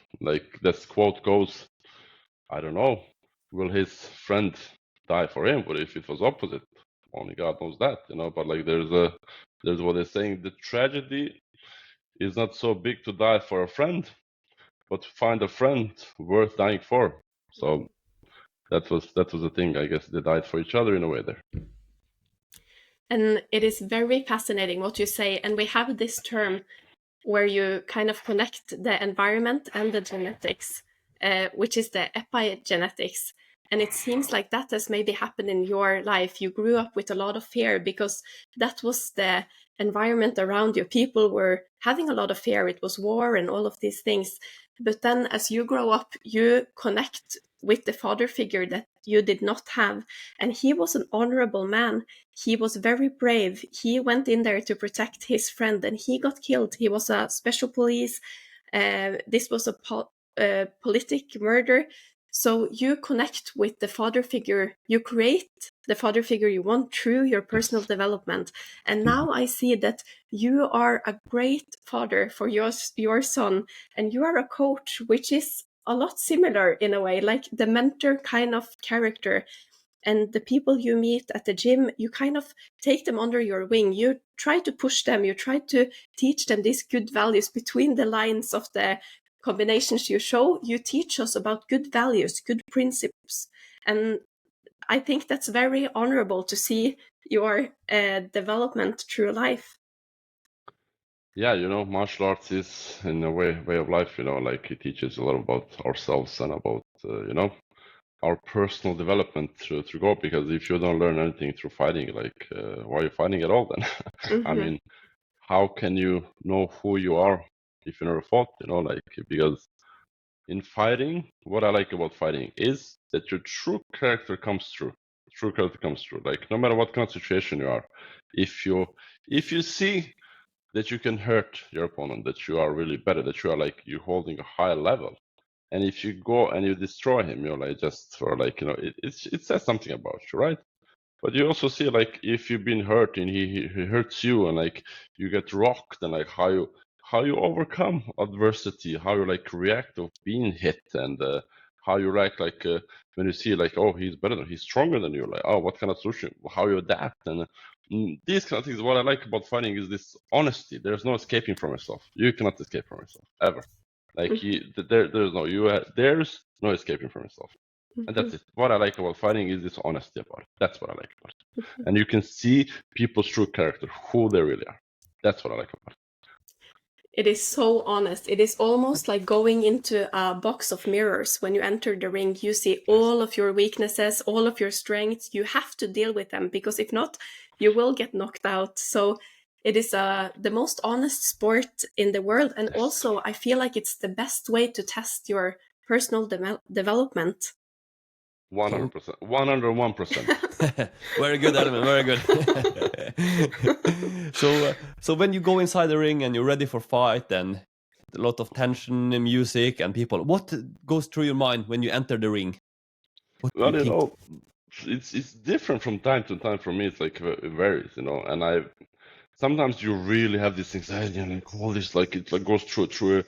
this quote goes, I don't know, will his friend die for him? But if it was opposite, only God knows that, you know. But like there's what they're saying, the tragedy is not so big to die for a friend, but find a friend worth dying for. So that was the thing. I guess they died for each other in a way there. And it is very fascinating what you say. And we have this term where you kind of connect the environment and the genetics, which is the epigenetics. And it seems like that has maybe happened in your life. You grew up with a lot of fear because that was the environment around you. People were having a lot of fear. It was war and all of these things. But then as you grow up, you connect with the father figure that you did not have. And he was an honorable man. He was very brave. He went in there to protect his friend and he got killed. He was a special police. This was a politic murder. So you connect with the father figure. You create the father figure you want through your personal development. And now I see that you are a great father for your son, and you are a coach, which is a lot similar in a way, like the mentor kind of character. And the people you meet at the gym, you kind of take them under your wing. You try to push them. You try to teach them these good values between the lines of the combinations you show. You teach us about good values, good principles. And I think that's very honorable to see your development through life. Yeah, you know, martial arts is in a way of life, you know, like it teaches a lot about ourselves and about, you know, our personal development through go. Because if you don't learn anything through fighting, like why are you fighting at all then? I mean, how can you know who you are if you never fought, you know, like, because in fighting, what I like about fighting is that your true character comes through. Like no matter what kind of situation you are, if you see that you can hurt your opponent, that you are really better, that you are like you holding a high level, and if you go and you destroy him, you're like just for like, you know, it says something about you, right? But you also see like if you've been hurt and he hurts you, and like you get rocked, and like how you overcome adversity, how you like react of being hit, and how you react like when you see like, oh, he's stronger than you, like, oh, what kind of solution, how you adapt, and these kind of things. What I like about fighting is this honesty. There's no escaping from yourself. You cannot escape from yourself ever. Like there's no escaping from yourself. And that's it. What I like about fighting is this honesty about it. That's what I like about it. And you can see people's true character, who they really are. That's what I like about it. It is so honest. It is almost like going into a box of mirrors. When you enter the ring, you see all of your weaknesses, all of your strengths. You have to deal with them, because if not, you will get knocked out. So it is the most honest sport in the world. And also, I feel like it's the best way to test your personal development. 100%. 101%. Very good, Elmin. Very good. So when you go inside the ring and you're ready for fight, and a lot of tension, music, and people, what goes through your mind when you enter the ring? What do Well, you you think? know, it's different from time to time. For me, it's like it varies, you know. And sometimes you really have this anxiety and like all this, like it like goes through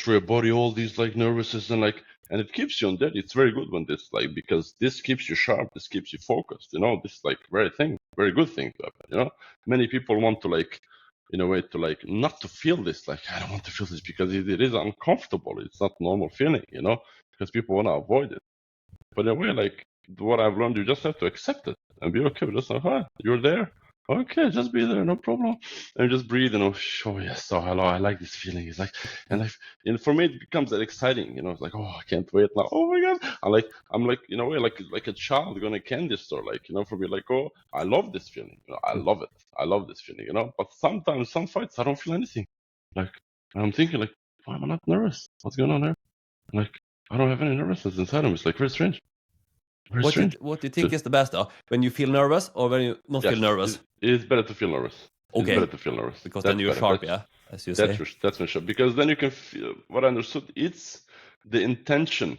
your body, all these like nervousness, and like, and it keeps you on that. It's very good when this, like, because this keeps you sharp, this keeps you focused, you know. This like very good thing to happen, you know. Many people want to like, in a way, to like not to feel this, like I don't want to feel this, because it is uncomfortable. It's not normal feeling, you know, because people want to avoid it. But in a way, like what I've learned, you just have to accept it and be okay with it. Like, you're there. Okay, just be there, no problem. And just breathe, oh yes, oh hello, I like this feeling. It's like, and for me it becomes that exciting, it's like, oh, I can't wait now. Oh my god, I'm like, in a way, like a child going to a candy store, like, for me, like, oh, I love this feeling, I love it, I love this feeling, But sometimes some fights I don't feel anything, like, I'm thinking like, why am I not nervous? What's going on here? Like, I don't have any nervousness inside of me. It's like very strange. Very strange. What do you think is the best, when you feel nervous or when you not feel nervous? It's better to feel nervous. Okay. It's better to feel nervous. Because that's then you're better. sharp, yeah, as you say. That's for sure. Because then you can feel, what I understood, it's the intention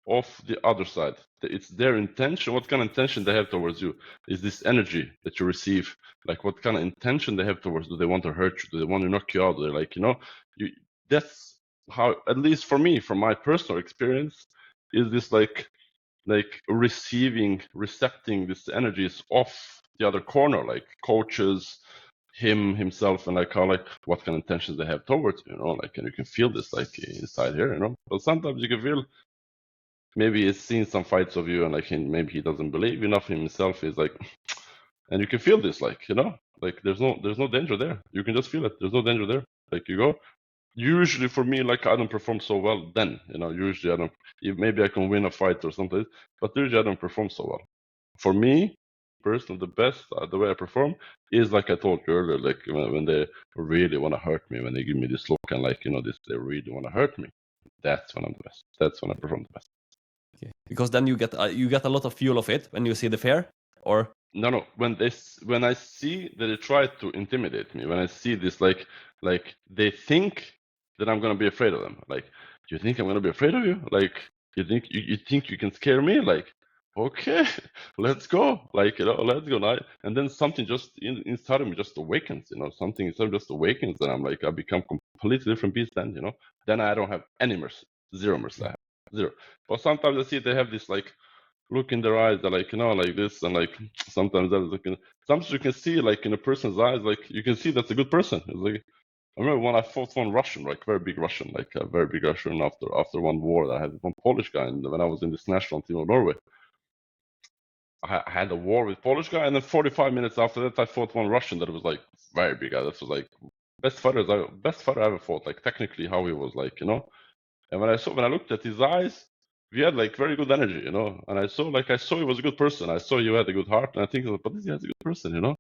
of the other side. It's their intention. What kind of intention they have towards you? Is this energy that you receive? Like, what kind of intention they have towards you? Do they want to hurt you? Do they want to knock you out? They're like, that's how, at least for me, from my personal experience, is this like recepting this energies off the other corner, like coaches, himself, and like how, like, what kind of intentions they have towards you, like, and you can feel this like inside here, but sometimes you can feel maybe he's seen some fights of you and like maybe he doesn't believe enough in himself. He's like, and you can feel this, like, like there's no danger there. You can just feel it. There's no danger there. Like, you go. Usually for me, like, I don't perform so well then, usually I don't, maybe I can win a fight or something, but usually I don't perform so well. For me, personally, the best, the way I perform is like I told you earlier, like when they really want to hurt me, when they give me this look and like, they really want to hurt me. That's when I'm the best. That's when I perform the best. Okay. Because then you get a lot of fuel of it when you see the fear, or? No. When I see that they try to intimidate me, when I see this, like they think that I'm gonna be afraid of them. Like, do you think I'm gonna be afraid of you? Like, you think you can scare me? Like, okay, let's go. Like, let's go now. And then something just inside of me just awakens. Something inside just awakens, and I'm like, I become completely different beast. Then, then I don't have any mercy, zero mercy. I have zero. But sometimes I see they have this like look in their eyes, they're like, like this, and like sometimes sometimes you can see like in a person's eyes, like you can see that's a good person. It's like, I remember when I fought one Russian, like very big Russian, like a very big Russian after one war that I had one Polish guy, and when I was in this national team of Norway, I had a war with Polish guy, and then 45 minutes after that I fought one Russian that was like very big guy. That was like best fighter I ever fought, like technically how he was, like, and when I looked at his eyes, we had like very good energy, and I saw he was a good person. I saw he had a good heart, and I think, but this guy's a good person,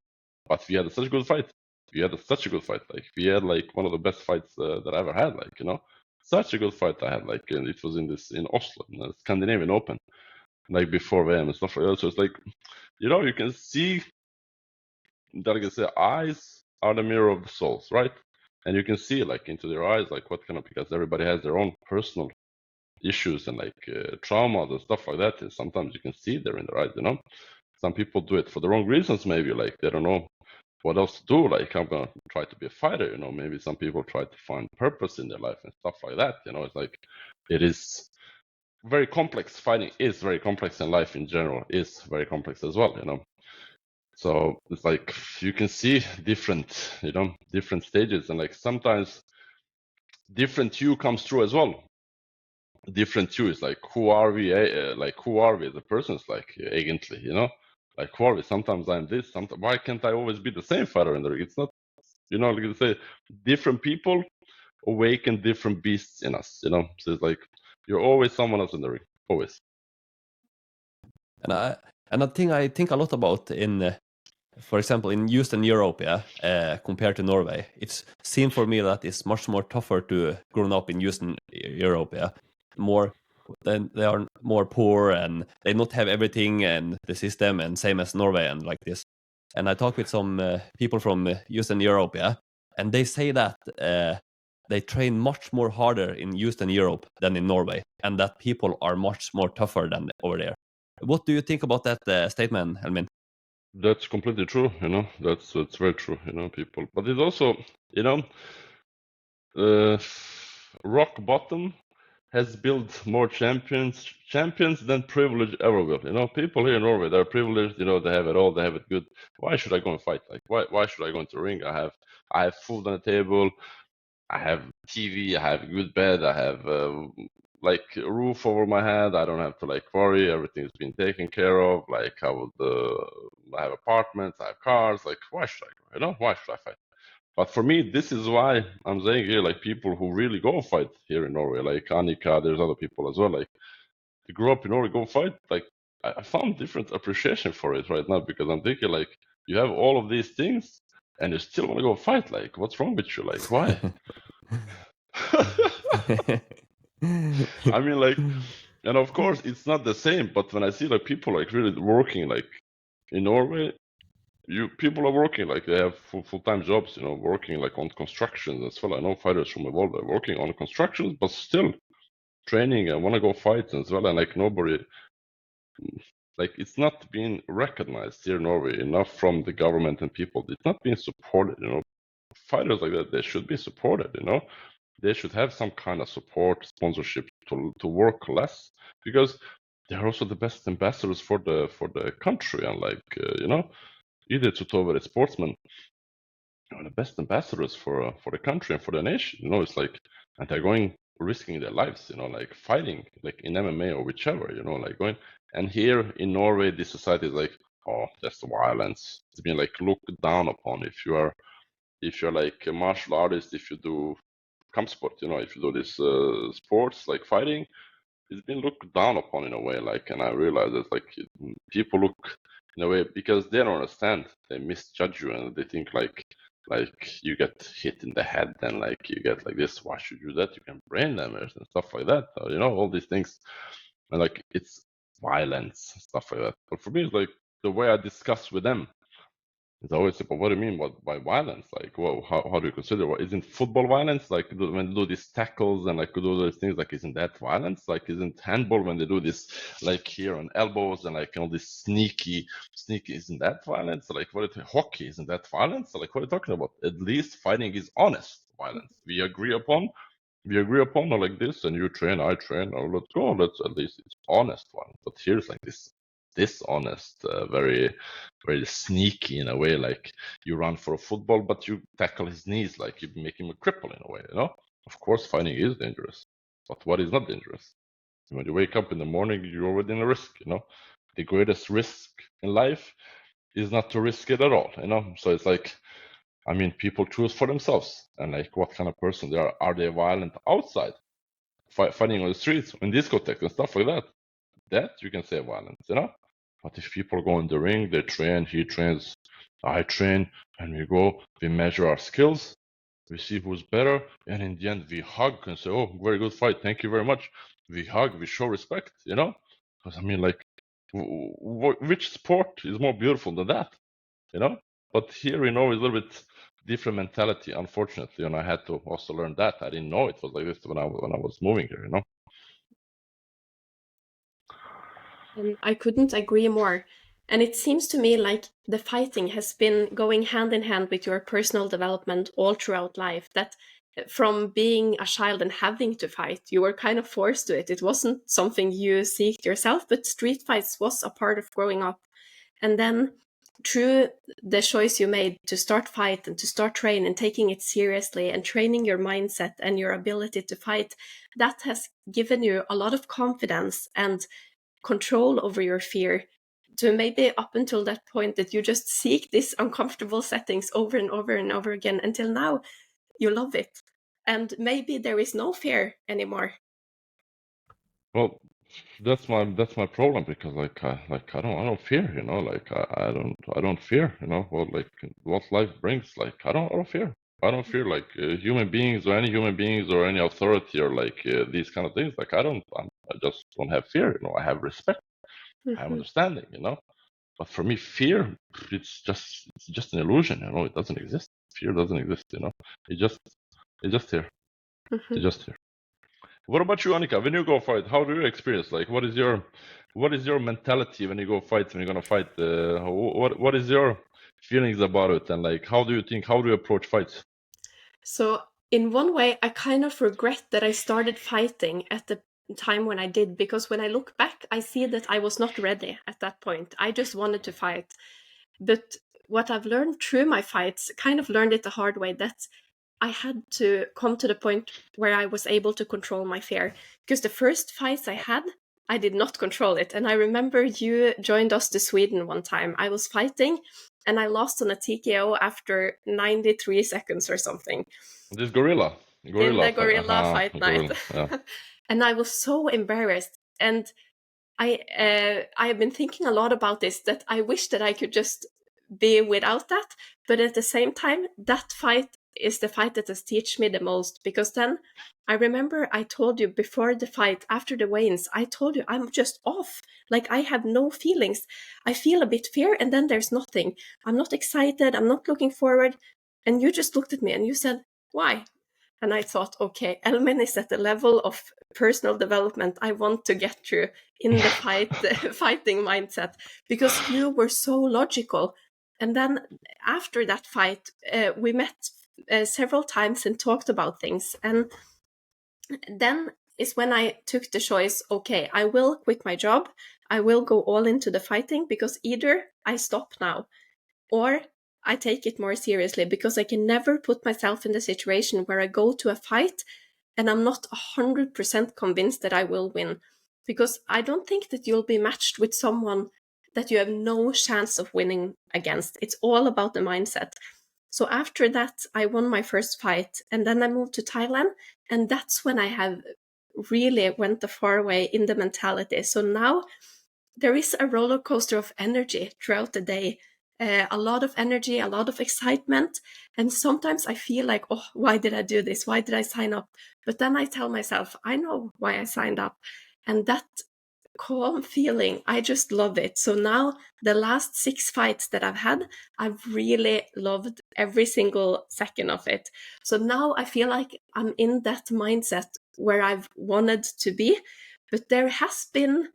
but we had such a good fight. Like we had like one of the best fights that I ever had, like, such a good fight I had, like, and it was in Oslo, in the Scandinavian Open, like before VM and stuff like that. So it's like, you can see that, like I say, eyes are the mirror of the souls, right? And you can see like into their eyes, like what kind of, because everybody has their own personal issues and like traumas and stuff like that. And sometimes you can see there in their eyes, Some people do it for the wrong reasons, maybe, like they don't know what else to do. Like, I'm gonna try to be a fighter, Maybe some people try to find purpose in their life and stuff like that. It's like, it is very complex. Fighting is very complex, and life in general is very complex as well, So it's like you can see different stages, and like sometimes different you comes through as well. Different you is like, who are we? Who are we as a person? It's like, egentlig, like, who are we? Sometimes I'm this. Sometimes, why can't I always be the same fighter in the ring? It's not, like you say, different people awaken different beasts in us. So it's like you're always someone else in the ring, always. And I think a lot about in, for example, in Eastern Europe, compared to Norway, it's seen for me that it's much more tougher to grow up in Eastern Europe, more then they are more poor and they not have everything and the system, and same as Norway and like this. And I talk with some people from Eastern Europe, and they say that they train much more harder in Eastern Europe than in Norway, and that people are much more tougher than over there. What do you think about that statement, Elmin? That's completely true, That's very true, people. But it's also, rock bottom has built more champions than privilege ever will. People here in Norway, they're privileged, they have it all, they have it good. Why should I go and fight? Like, why should I go into the ring? I have food on the table, I have TV, I have a good bed, I have like a roof over my head. I don't have to like worry. Everything's been taken care of. Like, I have apartments, I have cars. Like, why should I? You know, why should I fight? But for me, this is why I'm saying here, like people who really go fight here in Norway, like Annika, there's other people as well. Like, they grew up in Norway, go fight. Like, I found different appreciation for it right now because I'm thinking like, you have all of these things and you still want to go fight. Like, what's wrong with you? Like, why? I mean, like, and of course it's not the same, but when I see like people like really working like in Norway, people are working like they have full-time jobs, you know, working like on constructions as well. I know fighters from Evolve are working on constructions, but still training and want to go fight as well. And like nobody, like it's not being recognized here in Norway enough from the government and people. It's not being supported, you know. Fighters like that, they should be supported, you know. They should have some kind of support, sponsorship to work less because they're also the best ambassadors for the country and like you know, either to over a sportsman, you know, the best ambassadors for the country and for the nation. You know, it's like, and they're going risking their lives, you know, like fighting like in MMA or whichever, you know, like going. And here in Norway, this society is like, oh, that's violence. It's been like looked down upon if you're like a martial artist, if you do sport, you know, if you do this sports like fighting, it's been looked down upon in a way. Like, and I realize that like people look in a way because they don't understand, they misjudge you and they think like you get hit in the head and like you get like this. Why should you do that? You can brain damage and stuff like that. You know, all these things, and like it's violence stuff like that. But for me, it's like the way I discuss with them. It's always like, but what do you mean by violence? Like, well, how do you consider what isn't football violence? Like when they do these tackles and like do those things, like isn't that violence? Like isn't handball when they do this like here on elbows and like all this sneaky, isn't that violence? Like what hockey isn't that violence? Like what are you talking about? At least fighting is honest violence. We agree upon or like this, and you train, I train, or let's go. Let's at least it's honest violence. But here's like this dishonest, very, very sneaky in a way. Like you run for a football, but you tackle his knees, like you make him a cripple in a way. You know, of course, fighting is dangerous, but what is not dangerous? When you wake up in the morning, you're already in a risk. You know, the greatest risk in life is not to risk it at all. You know, so it's like, I mean, people choose for themselves, and like what kind of person they are. Are they violent outside, fighting on the streets, in discotheques and stuff like that? That you can say violence, you know. But if people go in the ring, they train, he trains, I train, and we go, we measure our skills, we see who's better, and in the end we hug and say, oh, very good fight, thank you very much. We hug, we show respect, you know. Because I mean, like, which sport is more beautiful than that, you know? But here, you know, is a little bit different mentality, unfortunately, and I had to also learn that. I didn't know it was like this when I was moving here, you know. And I couldn't agree more. And it seems to me like the fighting has been going hand in hand with your personal development all throughout life. That from being a child and having to fight, you were kind of forced to it. It wasn't something you seeked yourself, but street fights was a part of growing up. And then through the choice you made to start fight and to start train and taking it seriously and training your mindset and your ability to fight, that has given you a lot of confidence and control over your fear, to maybe up until that point that you just seek these uncomfortable settings over and over and over again until now you love it, and maybe there is no fear anymore. Well, that's my problem because like I don't fear, you know, like I don't fear, you know, what life brings. Like I don't fear. I don't fear like human beings or any human beings or any authority or like these kind of things. Like I just don't have fear, you know. I have respect, I have understanding, you know. But for me, fear, it's just an illusion, you know. It doesn't exist. Fear doesn't exist, you know. It's just here. It's just here. What about you, Annika? When you go fight, how do you experience? Like, what is your mentality when you go fight? When you're gonna fight, what is your feelings about it? And like, how do you approach fights? So in one way, I kind of regret that I started fighting at the time when I did, because when I look back, I see that I was not ready at that point. I just wanted to fight. But what I've learned through my fights, kind of learned it the hard way, that I had to come to the point where I was able to control my fear. Because the first fights I had, I did not control it. And I remember you joined us to Sweden one time. I was fighting and I lost on a TKO after 93 seconds or something. This gorilla in the gorilla fight night. Yeah. And I was so embarrassed. And I have been thinking a lot about this, that I wish that I could just be without that. But at the same time, that fight is the fight that has taught me the most, because then I remember I told you before the fight, after the weigh-ins, I told you I'm just off. Like, I have no feelings. I feel a bit fear and then there's nothing. I'm not excited. I'm not looking forward. And you just looked at me and you said, why? And I thought, okay, Elmin is at the level of personal development I want to get through in the fighting mindset, because you were so logical. And then after that fight, we met several times and talked about things. And then is when I took the choice, okay, I will quit my job. I will go all into the fighting, because either I stop now or I take it more seriously, because I can never put myself in the situation where I go to a fight and I'm not 100% convinced that I will win. Because I don't think that you'll be matched with someone that you have no chance of winning against. It's all about the mindset. So after that, I won my first fight, and then I moved to Thailand, and that's when I have really went the far way in the mentality. So now there is a roller coaster of energy throughout the day. A lot of energy, a lot of excitement. And sometimes I feel like, oh, why did I do this? Why did I sign up? But then I tell myself, I know why I signed up. And that calm feeling, I just love it. So now the last 6 fights that I've had, I've really loved every single second of it. So now I feel like I'm in that mindset where I've wanted to be. But there has been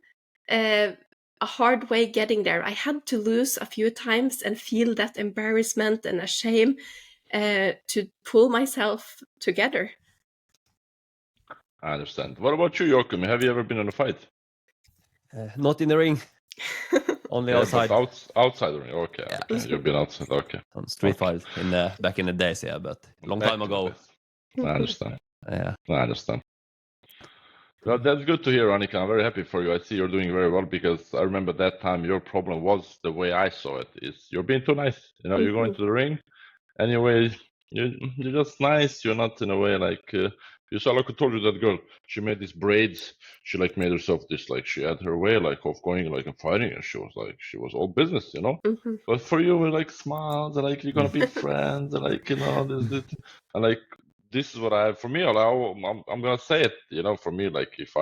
a hard way getting there. I had to lose a few times and feel that embarrassment and a shame to pull myself together. I understand. What about you, Joachim? Have you ever been in a fight? Not in the ring. Only outside. Outside the ring. Okay, Yeah. okay. You've been outside. Okay. On street fight in back in the days, yeah, but long time ago. I understand. Yeah. I understand. Well, that's good to hear, Annika. I'm very happy for you. I see you're doing very well, because I remember that time your problem was, the way I saw it, is you're being too nice. You know, you're going to the ring, anyway, you're just nice. You're not in a way like you saw. Like I told you, that girl, she made these braids. She like made herself this, like she had her way like of going like and fighting, and she was all business, you know. But for you, we're like smiles, and like you're gonna be friends, and like, you know, this and like. This is what I have for me. I'm gonna say it, you know. For me, like if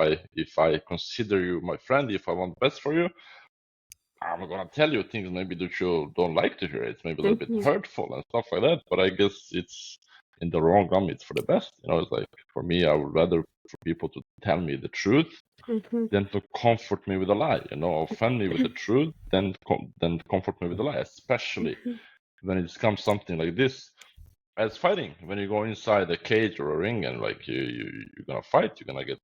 I consider you my friend, if I want the best for you, I'm gonna tell you things maybe that you don't like to hear. It's maybe a little bit hurtful and stuff like that. But I guess it's in the wrong run. It's for the best, you know. It's like, for me, I would rather for people to tell me the truth than to comfort me with a lie. You know, offend me with the truth, then comfort me with a lie. Especially when it comes something like this. As fighting, when you go inside a cage or a ring, and like you're gonna fight, you're gonna get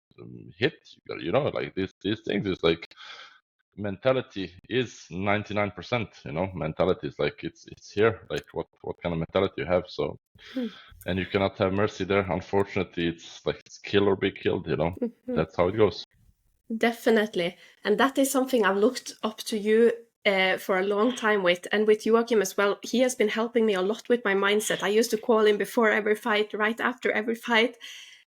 hit. You know, like these things is like, mentality is 99%. You know, mentality is like it's here. Like what kind of mentality you have. So, and you cannot have mercy there. Unfortunately, it's like it's kill or be killed. You know, that's how it goes. Definitely, and that is something I've looked up to you for a long time with, and with Joachim as well. He has been helping me a lot with my mindset. I used to call him before every fight, right after every fight,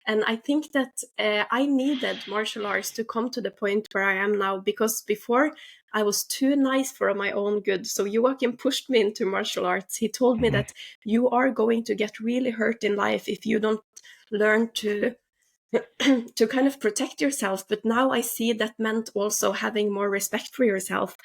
and I think that I needed martial arts to come to the point where I am now, because before I was too nice for my own good. So Joachim pushed me into martial arts. He told me that you are going to get really hurt in life if you don't learn to kind of protect yourself. But now I see that meant also having more respect for yourself.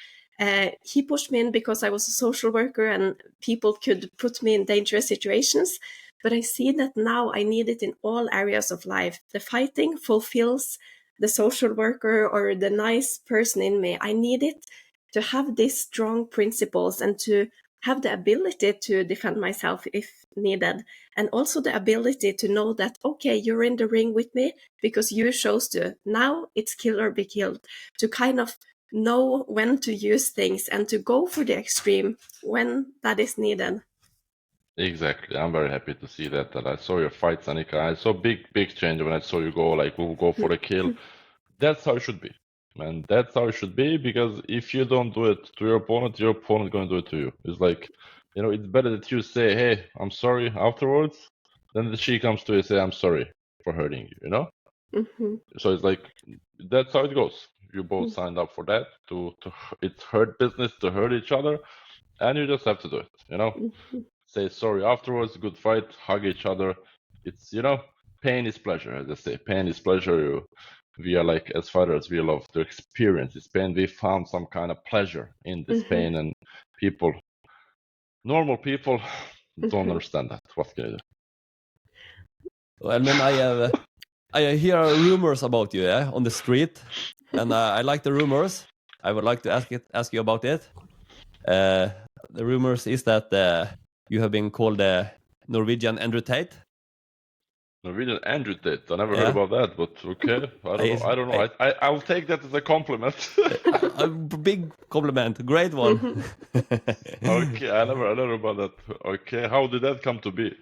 He pushed me in because I was a social worker and people could put me in dangerous situations. But I see that now I need it in all areas of life. The fighting fulfills the social worker or the nice person in me. I need it to have these strong principles and to have the ability to defend myself if needed. And also the ability to know that, okay, you're in the ring with me because you chose to. Now it's kill or be killed. To kind of know when to use things and to go for the extreme when that is needed. Exactly. I'm very happy to see that I saw your fights, Annika. I saw big change when I saw you go like, we'll go for the kill. That's how it should be. And that's how it should be, because if you don't do it to your opponent going to do it to you. It's like, it's better that you say, hey, I'm sorry afterwards, than that she comes to you and say, I'm sorry for hurting you, Mm-hmm. So it's like, that's how it goes. You both signed up for that, it's hurt business to hurt each other, and you just have to do it, Mm-hmm. Say sorry afterwards, good fight, hug each other. It's, pain is pleasure, as I say. Pain is pleasure. We are like, as fighters, we love to experience this pain. We found some kind of pleasure in this pain, and normal people don't understand that. What can you do? Well, man, I hear rumors about you, on the street, and I like the rumors. I would like to ask you about it. The rumors is that you have been called the Norwegian Andrew Tate. Norwegian Andrew Tate. I never heard about that, but okay. I don't know. I'll take that as a compliment. A big compliment. Great one. Okay, I never heard about that. Okay, how did that come to be?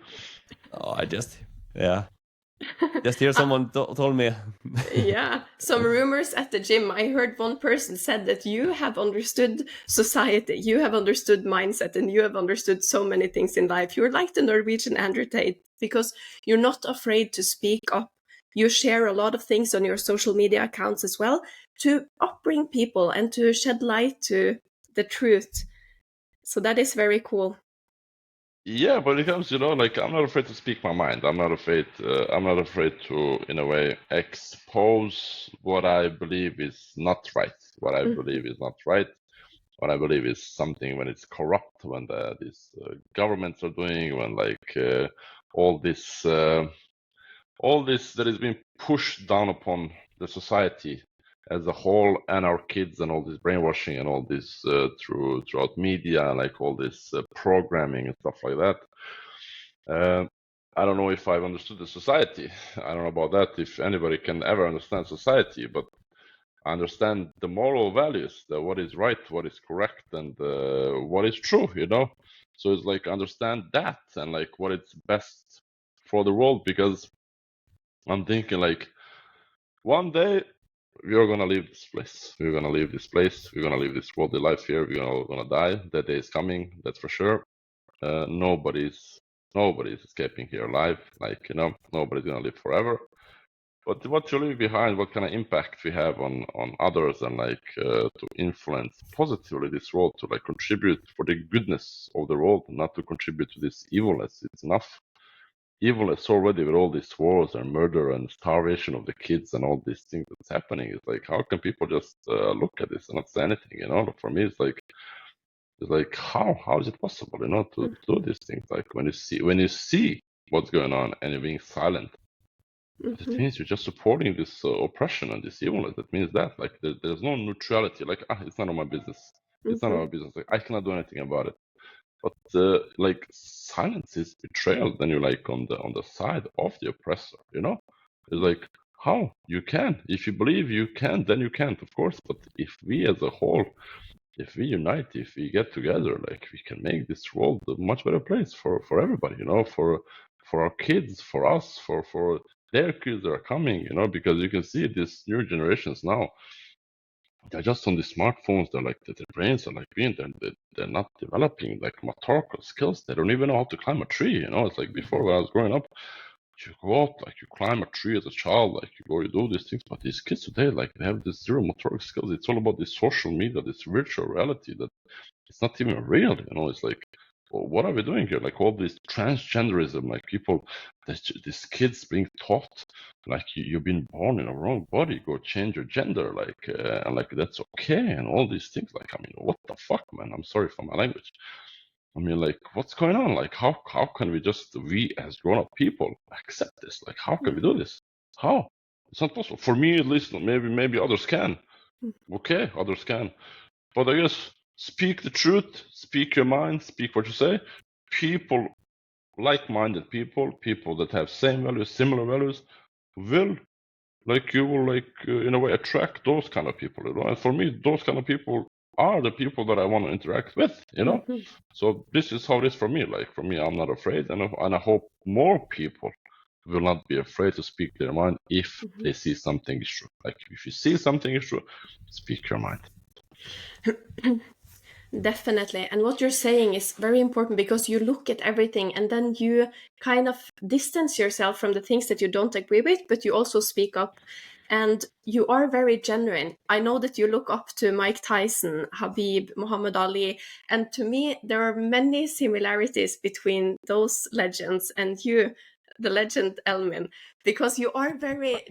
Oh, just hear someone told me. Yeah, some rumors at the gym. I heard one person said that you have understood society, you have understood mindset, and you have understood so many things in life. You're like the Norwegian Andrew Tate because you're not afraid to speak up. You share a lot of things on your social media accounts as well to upbring people and to shed light to the truth. So that is very cool. Yeah, but it comes, like, I'm not afraid to speak my mind. I'm not afraid to, in a way, expose what I believe is not right. What I believe is not right. What I believe is something when it's corrupt, when these governments are doing, when like all this that is being pushed down upon the society as a whole, and our kids, and all this brainwashing, and all this throughout media, like all this programming and stuff like that. I don't know if I've understood the society. I don't know about that, if anybody can ever understand society, but I understand the moral values, what is right, what is correct, and what is true, So it's like, understand that, and like what is best for the world, because I'm thinking like, one day we're gonna leave this place. We're gonna leave this place. We're gonna leave this worldly life here. We're all gonna die. That day is coming. That's for sure. Nobody's escaping here alive. Like, nobody's gonna live forever. But what you leave behind, what kind of impact we have on others, and like to influence positively this world, to like contribute for the goodness of the world, not to contribute to this evilness. It's enough evilness already with all these wars and murder and starvation of the kids and all these things that's happening. It's like, how can people just look at this and not say anything? For me, it's like how is it possible, to do these things? Like when you see what's going on and you're being silent, it means you're just supporting this oppression and this evilness. That means that like there's no neutrality. Like, it's none of my business. It's none of my business. Like, I cannot do anything about it. But like, silence is betrayal. Then you're like on the side of the oppressor. It's like, how you can, if you believe you can, then you can't, of course. But if we as a whole, if we unite, if we get together, like, we can make this world a much better place for everybody. For our kids, for us, for their kids that are coming. Because you can see these new generations now. They're just on the smartphones. They're like, their brains are like being, they're not developing like motorical skills. They don't even know how to climb a tree. It's like before, when I was growing up, you go out, like you climb a tree as a child, like you do these things. But these kids today, like, they have this zero motoric skills. It's all about this social media, this virtual reality that it's not even real. It's like, well, what are we doing here? Like all this transgenderism, like these kids being taught, like you've been born in a wrong body, go change your gender, like, and like that's okay, and all these things. Like, I mean, what the fuck, man? I'm sorry for my language. I mean, like, what's going on? Like, how can we as grown-up people accept this? Like, how can we do this? How? It's not possible. For me, at least, maybe others can. Okay, others can. But I guess, speak the truth, speak your mind, speak what you say. People, like-minded people that have same values, similar values, you will, like, in a way, attract those kind of people. And for me, those kind of people are the people that I want to interact with. So this is how it is for me. Like, for me, I'm not afraid, and I hope more people will not be afraid to speak their mind if they see something is true. Like if you see something is true, speak your mind. Definitely. And what you're saying is very important, because you look at everything and then you kind of distance yourself from the things that you don't agree with, but you also speak up. And you are very genuine. I know that you look up to Mike Tyson, Habib, Muhammad Ali. And to me, there are many similarities between those legends and you, the legend Elmin, because you are very...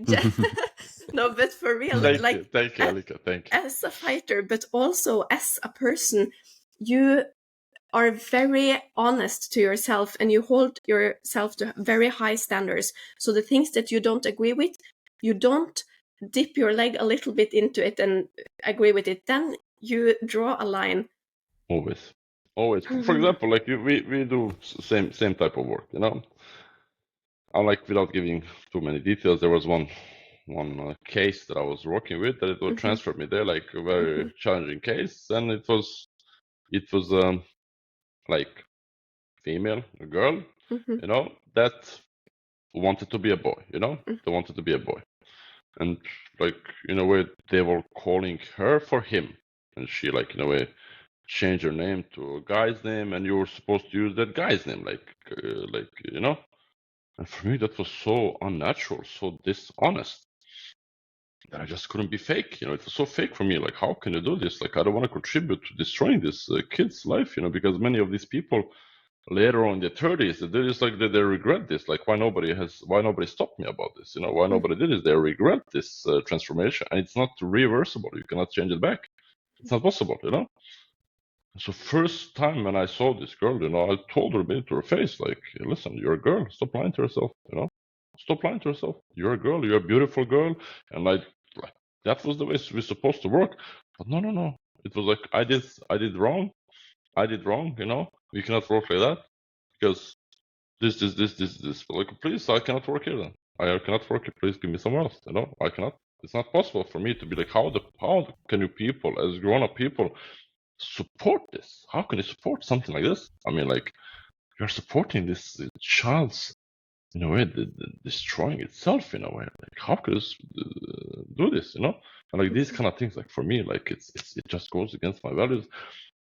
No, but for real, Thank like, you, Alika, thank you. as a fighter, but also as a person, you are very honest to yourself and you hold yourself to very high standards. So the things that you don't agree with, you don't dip your leg a little bit into it and agree with it. Then you draw a line. Always. For example, like we do same type of work, you know. I like, without giving too many details, there was one case that I was working with that it would transfer me there, like a very challenging case, and it was like female, a girl, you know, that wanted to be a boy, you know, they wanted to be a boy, and like in a way they were calling her for him, and she like in a way changed her name to a guy's name, and you were supposed to use that guy's name, like you know. And for me, that was so unnatural, so dishonest, that I just couldn't be fake. You know, it was so fake for me. Like, how can you do this? Like, I don't want to contribute to destroying this kid's life, you know, because many of these people later on in their 30s, they just like they regret this. Like, why nobody stopped me about this? You know, why nobody did this? They regret this transformation, and it's not reversible. You cannot change it back. It's not possible, you know. So first time when I saw this girl, you know, I told her to her face, like, listen, you're a girl. Stop lying to yourself, you know. Stop lying to yourself. You're a girl. You're a beautiful girl. And like that was the way we're supposed to work. But no. It was like I did wrong. You know. We cannot work like that because this. But like, please, I cannot work here then. I cannot work here. Please give me somewhere else. You know, I cannot. It's not possible for me to be like, how can you people, as grown-up people, support this? How can you support something like this? I mean, like, you're supporting this child's, in a way, destroying itself in a way. Like, how could you do this? You know, and like these kind of things. Like for me, like it just goes against my values.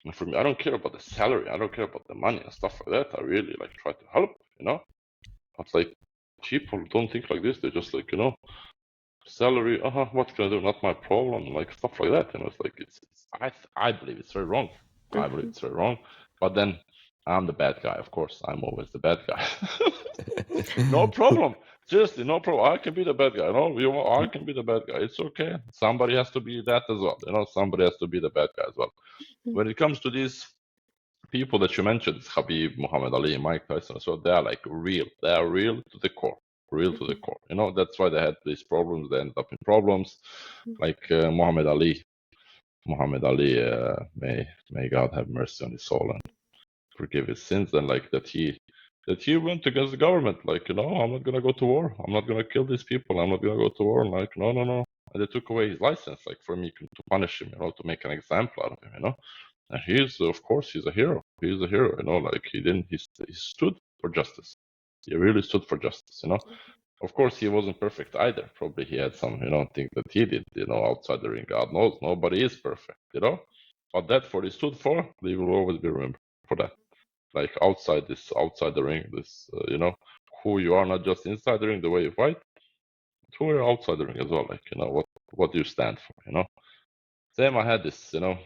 And for me, I don't care about the salary. I don't care about the money and stuff like that. I really like try to help. You know, but like people don't think like this. They're just like, you know, salary, what can I do? Not my problem, like stuff like that. You know, it's like I believe it's very wrong. I believe it's very wrong. But then I'm the bad guy, of course. I'm always the bad guy. No problem. Seriously, no problem. I can be the bad guy. No, I can be the bad guy. It's okay. Somebody has to be that as well. You know, somebody has to be the bad guy as well. When it comes to these people that you mentioned, Habib, Muhammad Ali, Mike Tyson, so they are like real. They are real to the core. Real to the core. You know, that's why they had these problems. They ended up in problems. Like Muhammad Ali, may God have mercy on his soul and forgive his sins. And like that he went against the government. Like, you know, I'm not gonna go to war. I'm not gonna kill these people. I'm not gonna go to war. And like, no. And they took away his license, like for me to punish him, you know, to make an example out of him, you know. And he's a hero. He's a hero, you know. Like he stood for justice. He really stood for justice, you know. Of course, he wasn't perfect either. Probably he had some, you know, things that he did, you know, outside the ring. God knows, nobody is perfect, you know. But that's what he stood for. They will always be remembered for that. Like outside the ring, this, you know, who you are, not just inside the ring, the way you fight, who you are outside the ring as well. Like, you know, what you stand for, you know. Same, I had this, you know,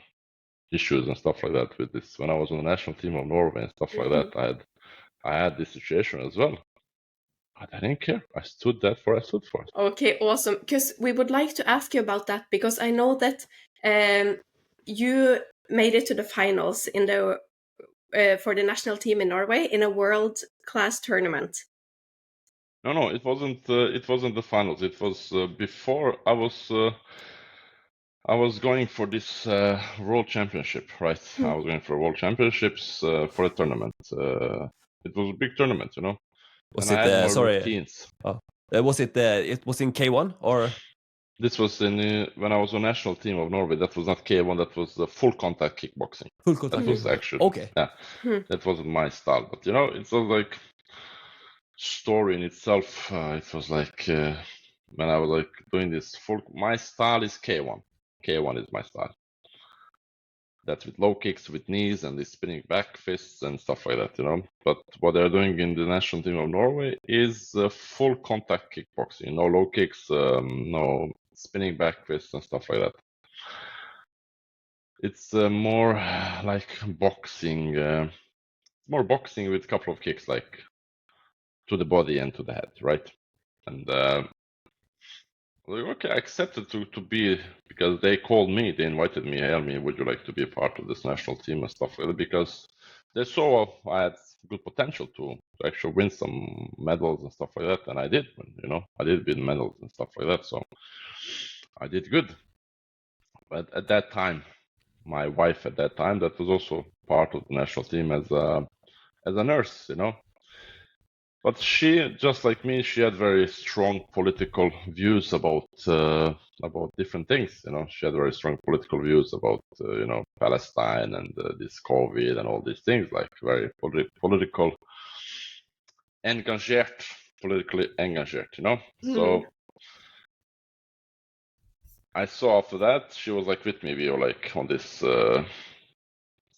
issues and stuff like that with this when I was on the national team of Norway and stuff like that. I had this situation as well. But I didn't care. I stood for it. Okay, awesome. Because we would like to ask you about that, because I know that you made it to the finals in the for the national team in Norway in a world-class tournament. No, it wasn't. It wasn't the finals. It was before I was going for this world championship, right? I was going for world championships for a tournament. It was a big tournament, you know. Was and it? I had my Sorry. routines. Oh, was it? It was in K1 or? This was in when I was on national team of Norway. That was not K1. That was full contact kickboxing. Full contact. That was actually okay. Yeah, that wasn't my style. But you know, it was like story in itself. It was like when I was like doing this full. My style is K1. K1 is my style. That's with low kicks, with knees, and the spinning back fists and stuff like that, you know. But what they're doing in the national team of Norway is full contact kickboxing. No low kicks, no spinning back fists and stuff like that. It's more like boxing, more boxing with a couple of kicks, like to the body and to the head, right? And okay, I accepted to be, because they called me, they invited me, hey, Elmin, would you like to be a part of this national team and stuff like that? Because they saw I had good potential to actually win some medals and stuff like that, and I did, you know, I did win medals and stuff like that, so I did good. But at that time, my wife at that time, that was also part of the national team as a nurse, you know. But she, just like me, she had very strong political views about different things. You know, she had very strong political views about you know, Palestine and this COVID and all these things, like very politically engaged. You know, so I saw after that she was like with me. We were like on this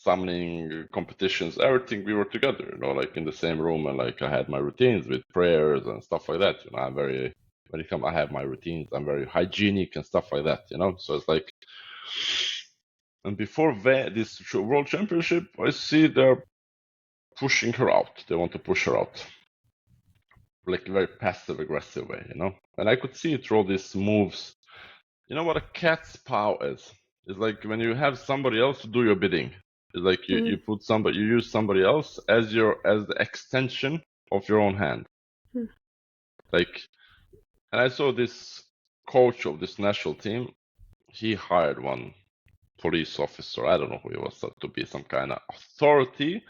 summoning competitions, everything. We were together, you know, like in the same room, and like I had my routines with prayers and stuff like that. You know, I'm very, when it comes, I have my routines. I'm very hygienic and stuff like that. You know, so it's like, and before this World Championship, I see they're pushing her out. They want to push her out, like a very passive aggressive way. You know, and I could see it through all these moves. You know what a cat's paw is? It's like when you have somebody else to do your bidding. It's like you put somebody, you use somebody else as the extension of your own hand. Like, and I saw this coach of this national team. He hired one police officer. I don't know who he was, to be some kind of authority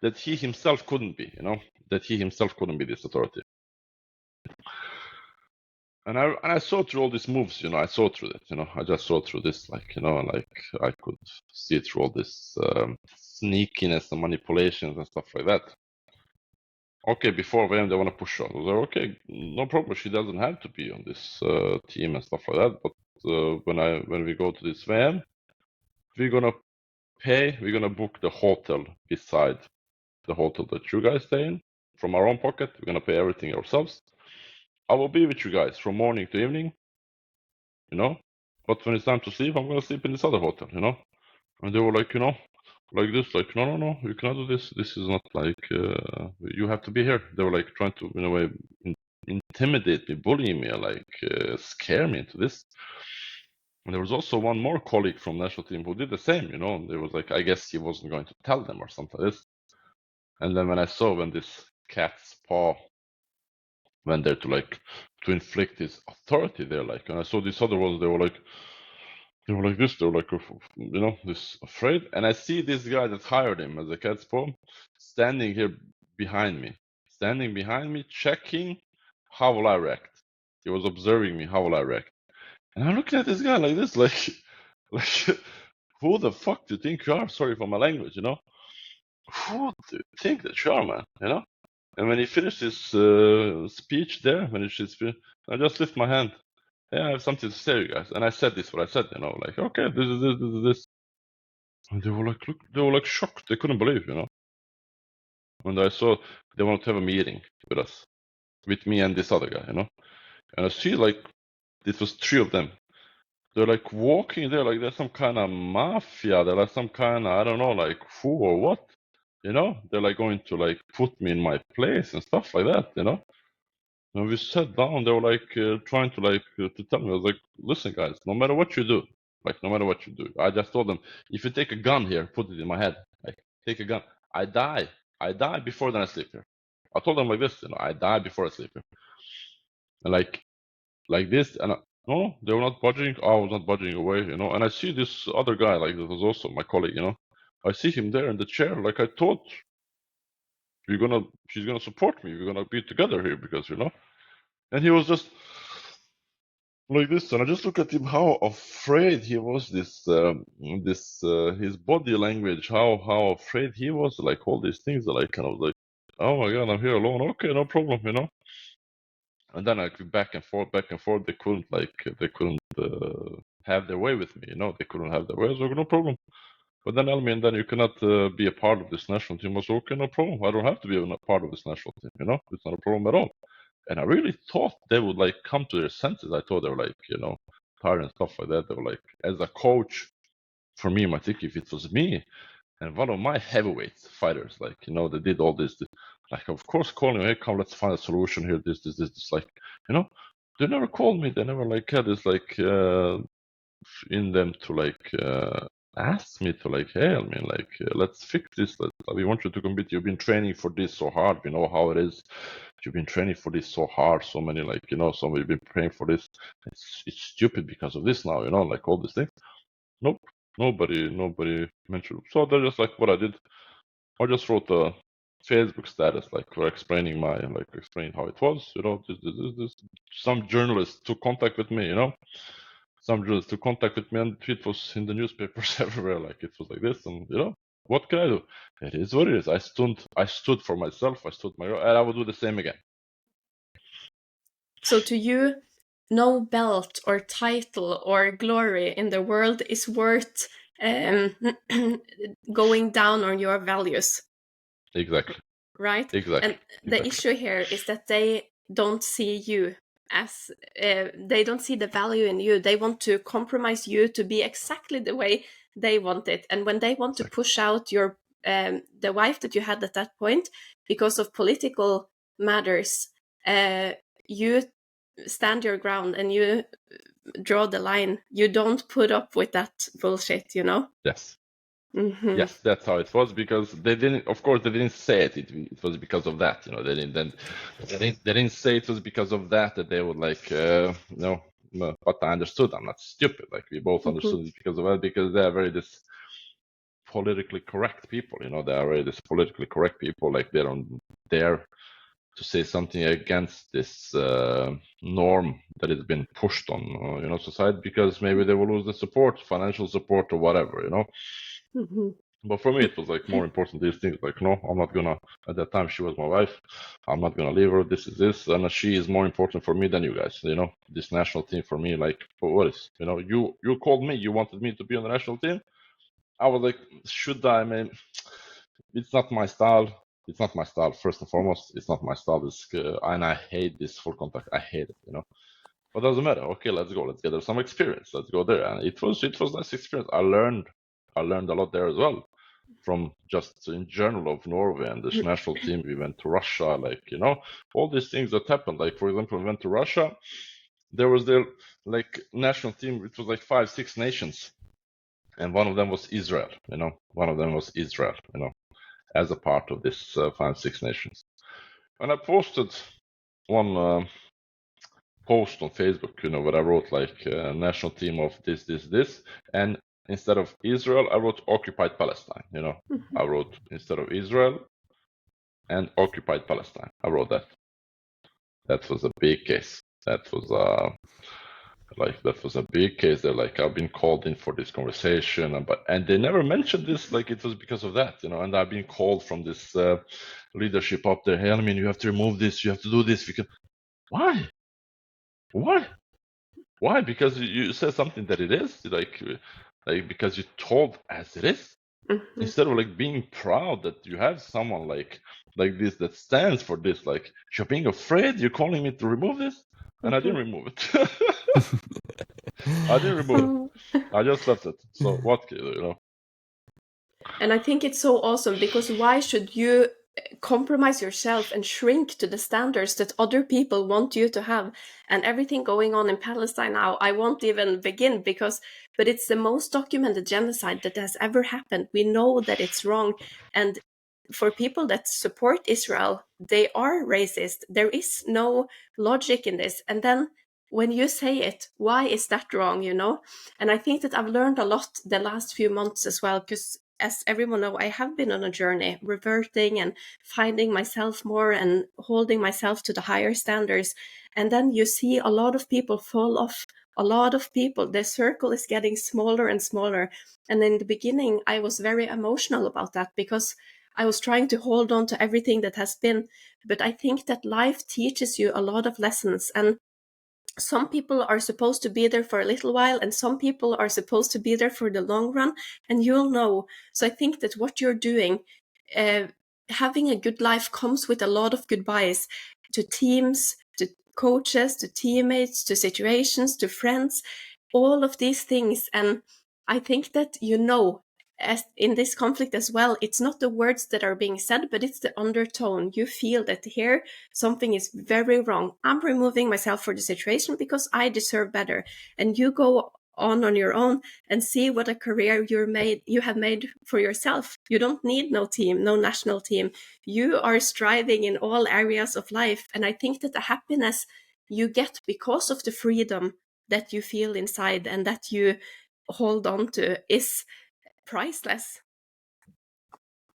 that he himself couldn't be. You know, that he himself couldn't be this authority. And I saw through all these moves, you know, I saw through it, you know, I just saw through this, like, you know, like I could see through all this sneakiness and manipulations and stuff like that. Okay, before VM they want to push her. I was like, okay, no problem. She doesn't have to be on this team and stuff like that. But when we go to this VM, we're gonna book the hotel beside the hotel that you guys stay in from our own pocket. We're gonna pay everything ourselves. I will be with you guys from morning to evening, you know. But when it's time to sleep, I'm gonna sleep in this other hotel, you know. And they were like, you know, like this, like, no, you cannot do this. This is not like you have to be here. They were like trying to, in a way, intimidate me, bully me, like scare me into this. And there was also one more colleague from national team who did the same, you know. And there was like, I guess he wasn't going to tell them or something like this. And then when I saw when this cat's paw went there to inflict his authority there, like, and I saw these other ones, they were like this, they were like, you know, this afraid. And I see this guy that hired him as a cat's paw standing behind me, checking how will I react. He was observing me, how will I react. And I'm looking at this guy like this, like who the fuck do you think you are? Sorry for my language, you know. Who do you think that you are, man? You know. And when he finished his speech there, I just lift my hand. Yeah, I have something to say, you guys. And I said what I said, you know, like, okay, this is this. And they were like, look, they were like shocked. They couldn't believe, you know. And I saw they wanted to have a meeting with us, with me and this other guy, you know. And I see like, it was 3 of them. They're like walking there like they're some kind of mafia. They're like some kind of, I don't know, like who or what, you know. They're like going to like put me in my place and stuff like that, you know. And we sat down, they were like trying to to tell me, I was like, listen guys, no matter what you do, I just told them, if you take a gun here, put it in my head, like take a gun, I die before then I sleep here. I told them like this, you know, I die before I sleep here. And like this, and no, they were not budging, I was not budging away, you know. And I see this other guy, like that was also my colleague, you know. I see him there in the chair, like I thought she's gonna support me, we're gonna be together here, because, you know. And he was just like this, and I just look at him, how afraid he was. His body language, how afraid he was, like all these things. Like, kind of like, oh my God, I'm here alone. Okay, no problem, you know. And then I go back and forth. They couldn't have their way with me, you know. They couldn't have their way. So no problem. But then Elmin, then you cannot be a part of this national team. I was okay, no problem. I don't have to be a part of this national team, you know. It's not a problem at all. And I really thought they would like come to their senses. I thought they were like, you know, tired and stuff like that. They were like, as a coach, for me, I think if it was me and one of my heavyweight fighters, like, you know, they did all this, like, of course, calling me, hey, come, let's find a solution here. This, like, you know, they never called me. They never like had this like in them to like ask me to like, hey, I mean, like, let's fix this. We want you to compete. You've been training for this so hard. We know how it is. You've been training for this so hard. So many, like, you know, somebody's been praying for this. It's stupid because of this now, you know, like all these things. Nope. Nobody mentioned. So that's just like what I did. I just wrote a Facebook status, like explaining explaining how it was, you know, this. Some journalists took contact with me, you know. Some journalists took contact with me, and it was in the newspapers everywhere, like it was like this, and you know, what can I do? It is what it is. I stood for myself. I stood my, and I would do the same again. So to you, no belt or title or glory in the world is worth going down on your values. Exactly. Right? Exactly. And the issue here is that they don't see you as, they don't see the value in you. They want to compromise you to be exactly the way they want it. And when they want to push out your, the wife that you had at that point, because of political matters, you stand your ground and you draw the line. You don't put up with that bullshit, you know? Yes. Mm-hmm. Yes, that's how it was, because they didn't. Of course, they didn't say it. It was because of that, you know. They didn't say it was because of that they would like, you know. But I understood. I'm not stupid. Like we both understood it because of that, because they are very this politically correct people. You know, they are very this politically correct people. Like they don't dare to say something against this norm that has been pushed on, you know, society, because maybe they will lose the support, financial support or whatever, you know. Mm-hmm. But for me, it was like more important these things. Like, no, I'm not gonna. At that time, she was my wife. I'm not gonna leave her. This is this, and she is more important for me than you guys. You know, this national team for me, like, for what is? You know, you called me. You wanted me to be on the national team. I was like, should I? I mean, it's not my style. It's not my style. First and foremost, it's not my style. And I hate this full contact. I hate it. You know. But doesn't matter. Okay, let's go. Let's gather some experience. Let's go there. And it was nice experience. I learned a lot there as well. From just in general of Norway and this national team. We went to Russia, like, you know, all these things that happened. Like, for example, we went to Russia, there was the like national team, it was like 5-6 nations, and one of them was Israel, you know, as a part of this 5-6 nations. And I posted one post on Facebook, you know, where I wrote like national team of this, and instead of Israel, I wrote occupied Palestine, you know. I wrote instead of Israel and occupied Palestine. I wrote that. That was a big case. That was a big case. They're like, I've been called in for this conversation, and they never mentioned this. Like it was because of that, you know. And I've been called from this leadership up there. Hey, Elmin, you have to remove this. You have to do this. Because why? Why? Because you said something that it is like because you told as it is. Instead of like being proud that you have someone like this that stands for this, like you're being afraid, you're calling me to remove this, and I didn't remove it. I didn't remove it. I just left it. So what, you know? And I think it's so awesome, because why should you compromise yourself and shrink to the standards that other people want you to have? And everything going on in Palestine now, I won't even begin, but it's the most documented genocide that has ever happened. We know that it's wrong. And for people that support Israel, they are racist. There is no logic in this. And then when you say it, why is that wrong, you know? And I think that I've learned a lot the last few months as well, because as everyone knows, I have been on a journey, reverting and finding myself more and holding myself to the higher standards. And then you see a lot of people fall off. A lot of people, their circle is getting smaller and smaller. And in the beginning, I was very emotional about that, because I was trying to hold on to everything that has been. But I think that life teaches you a lot of lessons, and some people are supposed to be there for a little while, and some people are supposed to be there for the long run, and you'll know. So I think that what you're doing, having a good life comes with a lot of goodbyes to teams, to coaches, to teammates, to situations, to friends, all of these things. And I think that, as in this conflict as well, it's not the words that are being said, but it's the undertone. You feel that here something is very wrong. I'm removing myself for the situation because I deserve better. And you go on your own and see what a career you have made for yourself. You don't need no team, no national team. You are striving in all areas of life. And I think that the happiness you get because of the freedom that you feel inside and that you hold on to is priceless.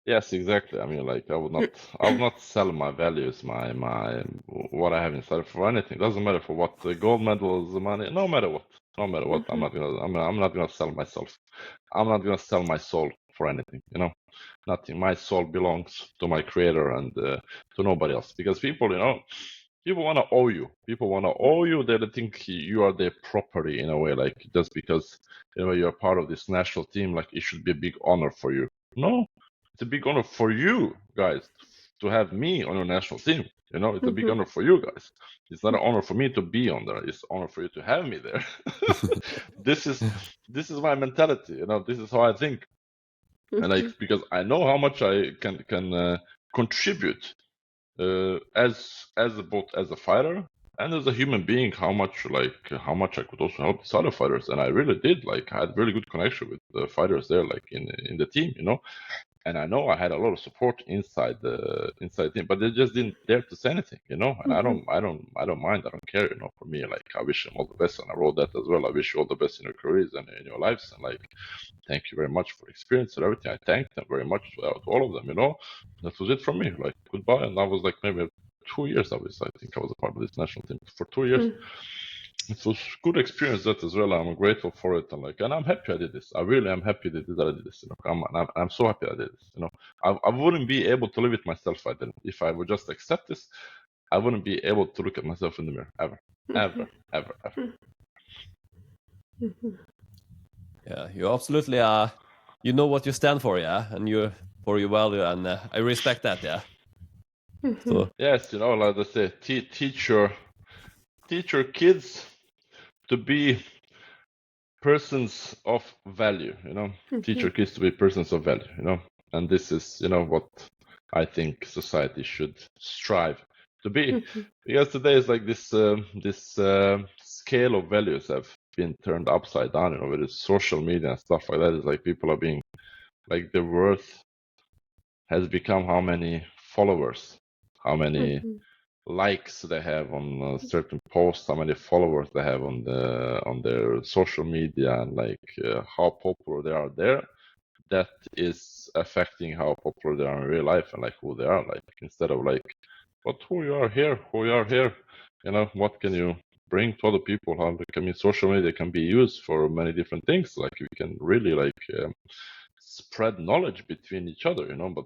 Yes, exactly. I mean, like I would not sell my values, my what I have inside for anything. Doesn't matter for what, the gold medals, the money, no matter what. I'm not gonna sell myself. I'm not gonna sell my soul for anything. Nothing. My soul belongs to my creator and to nobody else. Because people want to owe you. People want to owe you. They think you are their property in a way. Like just because you're part of this national team, like it should be a big honor for you. No, it's a big honor for you guys to have me on your national team. It's a big honor for you guys. It's not an honor for me to be on there. It's an honor for you to have me there. This is my mentality. This is how I think, and like because I know how much I can contribute as both as a fighter and as a human being. How much I could also help these other fighters, and I really did. Like I had really good connection with the fighters there, like in the team, And I know I had a lot of support inside the team, but they just didn't dare to say anything, And I don't mind. I don't care, For me, like I wish them all the best, and I wrote that as well. I wish you all the best in your careers and in your lives, and like thank you very much for the experience and everything. I thanked them very much to all of them, That was it from me. Like goodbye, and that was like maybe 2 years. I think I was a part of this national team for 2 years. It was good experience that as well. I'm grateful for it, and I'm happy I did this. I really am happy that I did this. I'm so happy I did this. I wouldn't be able to live with myself if I would just accept this. I wouldn't be able to look at myself in the mirror ever. Yeah, you absolutely you know what you stand for, yeah, and for your value, and I respect that, yeah. So yes, like I say, teach your kids to be persons of value, Teach your kids to be persons of value, And this is, what I think society should strive to be. Because today is like this scale of values have been turned upside down, with the social media and stuff like that. It's like people are being, like their worth has become how many followers, how many likes they have on certain posts, how many followers they have on their social media, and like how popular they are there. That is affecting how popular they are in real life and like who they are. Like instead of like, but who you are here, what can you bring to other people? Social media can be used for many different things. Like you can really spread knowledge between each other, But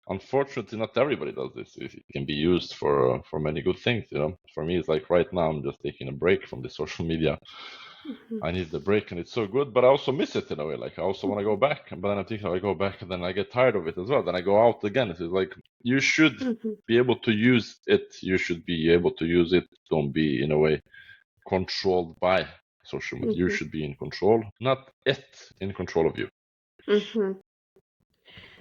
unfortunately, not everybody does this. It can be used for many good things, For me, it's like right now I'm just taking a break from the social media. I need the break, and it's so good, but I also miss it in a way. Like I also want to go back, but then I think I go back, and then I get tired of it as well. Then I go out again. It's like you should be able to use it. You should be able to use it. Don't be in a way controlled by social media. You should be in control, not it in control of you.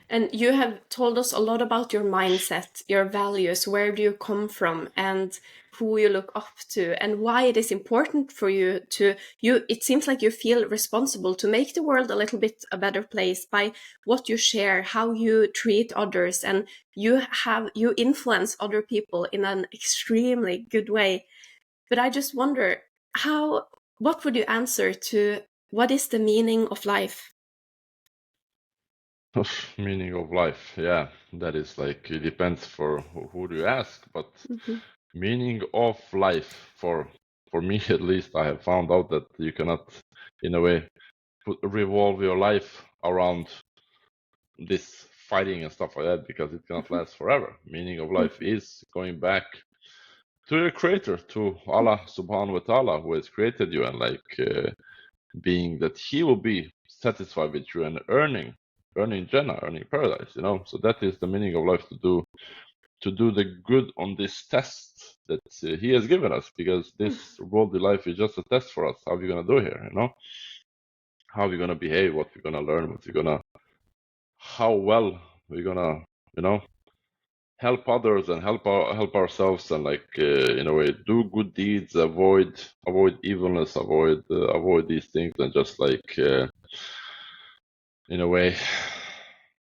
And you have told us a lot about your mindset, your values, where do you come from, and who you look up to, and why it is important for you it seems like you feel responsible to make the world a little bit a better place by what you share, how you treat others, and you influence other people in an extremely good way. But I just wonder, what would you answer to what is the meaning of life? Meaning of life, yeah, that is like it depends for who do you ask, but meaning of life for me at least, I have found out that you cannot in a way revolve your life around this fighting and stuff like that, because it cannot last forever. Meaning of life is going back to your creator, to Allah subhanahu wa ta'ala, who has created you, and like being that he will be satisfied with you and earning Jannah, earning paradise, you know. So that is the meaning of life, to do the good on this test that he has given us, because this worldly life is just a test for us. How are we gonna do here, you know? How are we gonna behave? What we're gonna learn? How well we're gonna, you know, help others and help ourselves, and like in a way do good deeds, avoid evilness, avoid these things, and just like in a way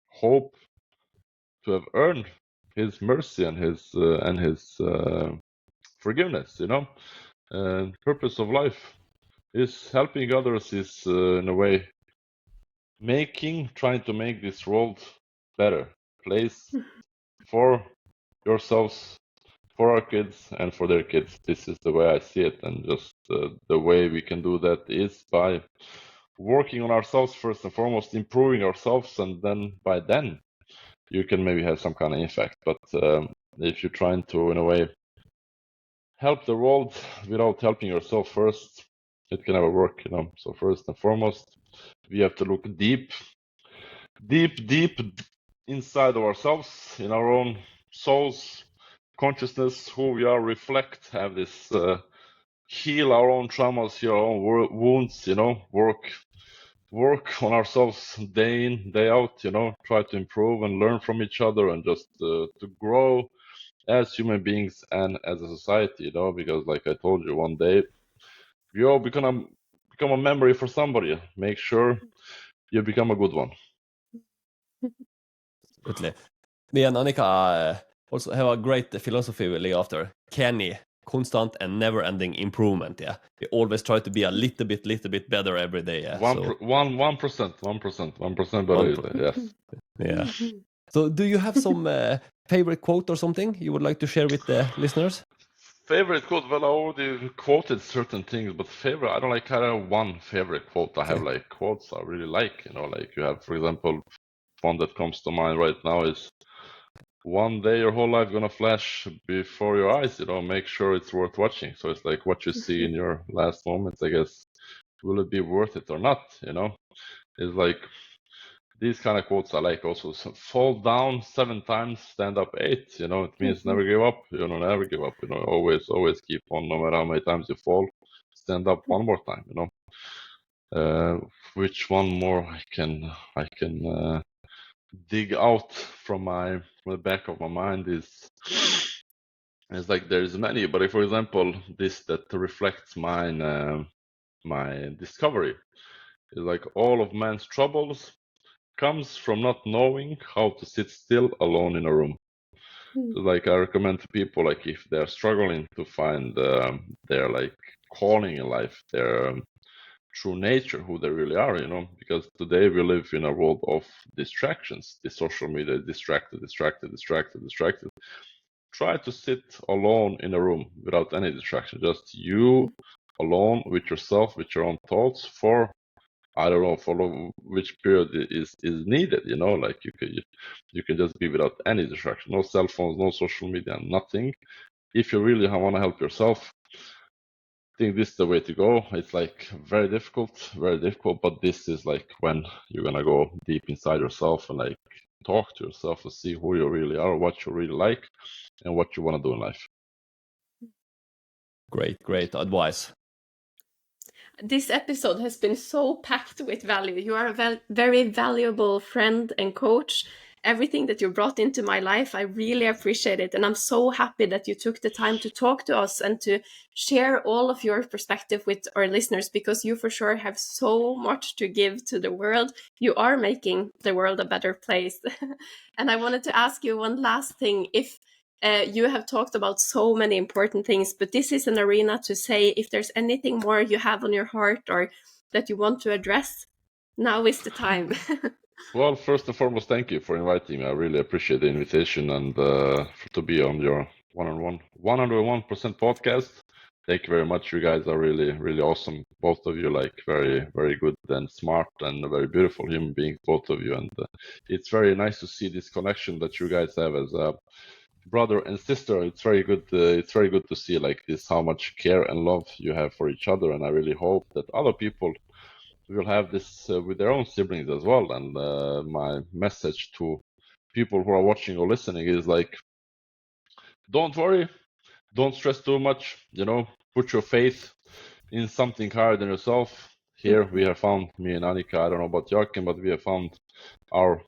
hope to have earned his mercy and his forgiveness, you know. And purpose of life is helping others, is in a way trying to make this world better place for yourselves, for our kids, and for their kids. This is the way I see it, and just the way we can do that is by working on ourselves first and foremost, improving ourselves, and then by then you can maybe have some kind of impact. But if you're trying to, in a way, help the world without helping yourself first, it can never work, you know. So first and foremost, we have to look deep inside of ourselves, in our own souls, consciousness, who we are, reflect, have this heal our own traumas, heal our own wounds, you know, work on ourselves day in, day out, you know, try to improve and learn from each other, and just to grow as human beings and as a society, you know, because like I told you, one day we all become a memory for somebody. Make sure you become a good one. Absolutely. Me and Annika also have a great philosophy we live after. Kenny, constant and never-ending improvement. Yeah, we always try to be a little bit better every day. Yeah, 1% better. Yes. Yeah. So, do you have some favorite quote or something you would like to share with the listeners? Favorite quote? Well, I already quoted certain things, but favorite, I don't like kind of one favorite quote. I have like quotes I really like, you know, like you have, for example, one that comes to mind right now is, one day your whole life gonna flash before your eyes, you know, make sure it's worth watching. So it's like what you see in your last moments, I guess, will it be worth it or not, you know? It's like these kind of quotes I like also. So, fall down 7 times, stand up 8, you know, it means never give up, you know, never give up, you know, always keep on, no matter how many times you fall, stand up one more time, you know. Which one more I can dig out from the back of my mind is, it's like there's many, but if, for example, this that reflects my discovery is like, all of man's troubles comes from not knowing how to sit still alone in a room. So like I recommend to people, like if they're struggling to find their like calling in life, their true nature, who they really are, you know, because today we live in a world of distractions. The social media, distracted. Try to sit alone in a room without any distraction, just you alone with yourself, with your own thoughts, for, I don't know, for which period is needed, you know, like you can just be without any distraction, no cell phones, no social media, nothing. If you really want to help yourself, I think this is the way to go. It's like very difficult, but this is like when you're gonna go deep inside yourself and like talk to yourself and see who you really are, what you really like, and what you want to do in life. Great advice. This episode has been so packed with value. You are a very valuable friend and coach. Everything that you brought into my life, I really appreciate it. And I'm so happy that you took the time to talk to us and to share all of your perspective with our listeners, because you for sure have so much to give to the world. You are making the world a better place. And I wanted to ask you one last thing. If you have talked about so many important things, but this is an arena to say if there's anything more you have on your heart or that you want to address, now is the time. Well, first and foremost, thank you for inviting me. I really appreciate the invitation, and to be on your 101% podcast. Thank you very much. You guys are really, really awesome. Both of you, like very, very good and smart and very beautiful human beings, both of you. And it's very nice to see this connection that you guys have as a brother and sister. It's very good. It's very good to see like this, how much care and love you have for each other. And I really hope that other people will have this with their own siblings as well. And my message to people who are watching or listening is like, don't worry, don't stress too much, put your faith in something higher than yourself. Here we have found, me and Annika, I don't know about Joachim, but we have found our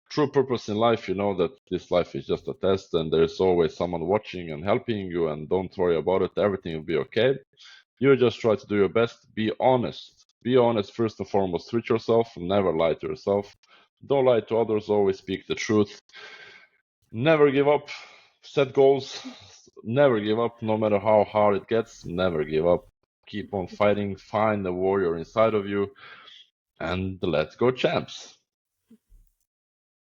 true purpose in life. That this life is just a test and there is always someone watching and helping you, and don't worry about it, everything will be okay. You just try to do your best. Be honest first and foremost with yourself. Never lie to yourself. Don't lie to others, always speak the truth. Never give up. Set goals. Never give up, no matter how hard it gets. Never give up. Keep on fighting. Find the warrior inside of you, and let's go, champs.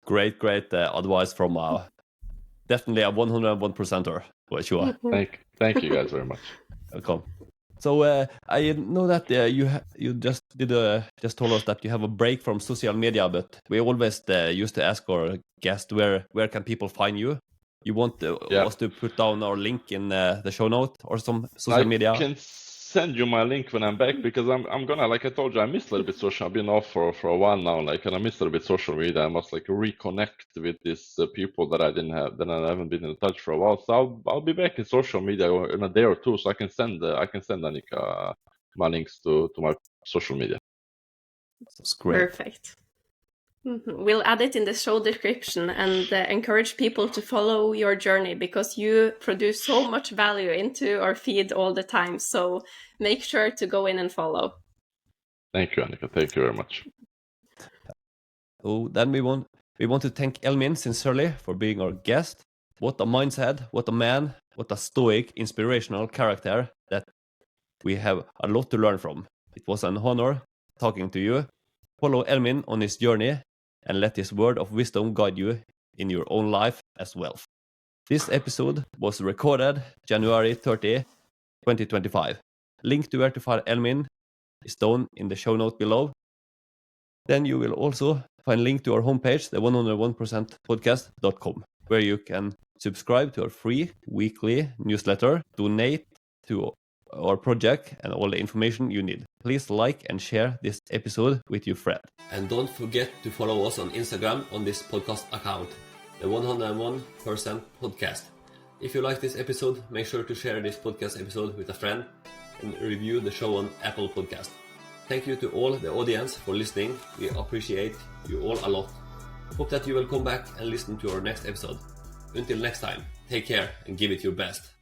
Great advice from definitely a 101%er for sure. Thank you guys very much. Welcome. So I know that you just told us that you have a break from social media, but we always used to ask our guest where can people find you. You want us to put down our link in the show note or some social media? I can send you my link when I'm back, because I'm gonna, like I told you, I missed a little bit social. I've been off for a while now, and I missed a little bit social media. I must reconnect with these people that I haven't been in touch for a while. So I'll be back in social media in a day or two, so I can send Annika my links to my social media. That's great. Perfect. We'll add it in the show description and encourage people to follow your journey, because you produce so much value into our feed all the time. So make sure to go in and follow. Thank you, Annika. Thank you very much. Oh, then we want to thank Elmin sincerely for being our guest. What a mindset, what a man, what a stoic, inspirational character that we have a lot to learn from. It was an honor talking to you. Follow Elmin on his journey and let his word of wisdom guide you in your own life as well. This episode was recorded January 30, 2025. Link to where to find Elmin is down in the show note below. Then you will also find a link to our homepage, the 101%podcast.com, where you can subscribe to our free weekly newsletter, donate to our project, and all the information you need. Please like and share this episode with your friend. And don't forget to follow us on Instagram on this podcast account, the 101% podcast. If you like this episode, make sure to share this podcast episode with a friend and review the show on Apple Podcast. Thank you to all the audience for listening. We appreciate you all a lot. Hope that you will come back and listen to our next episode. Until next time, take care and give it your best.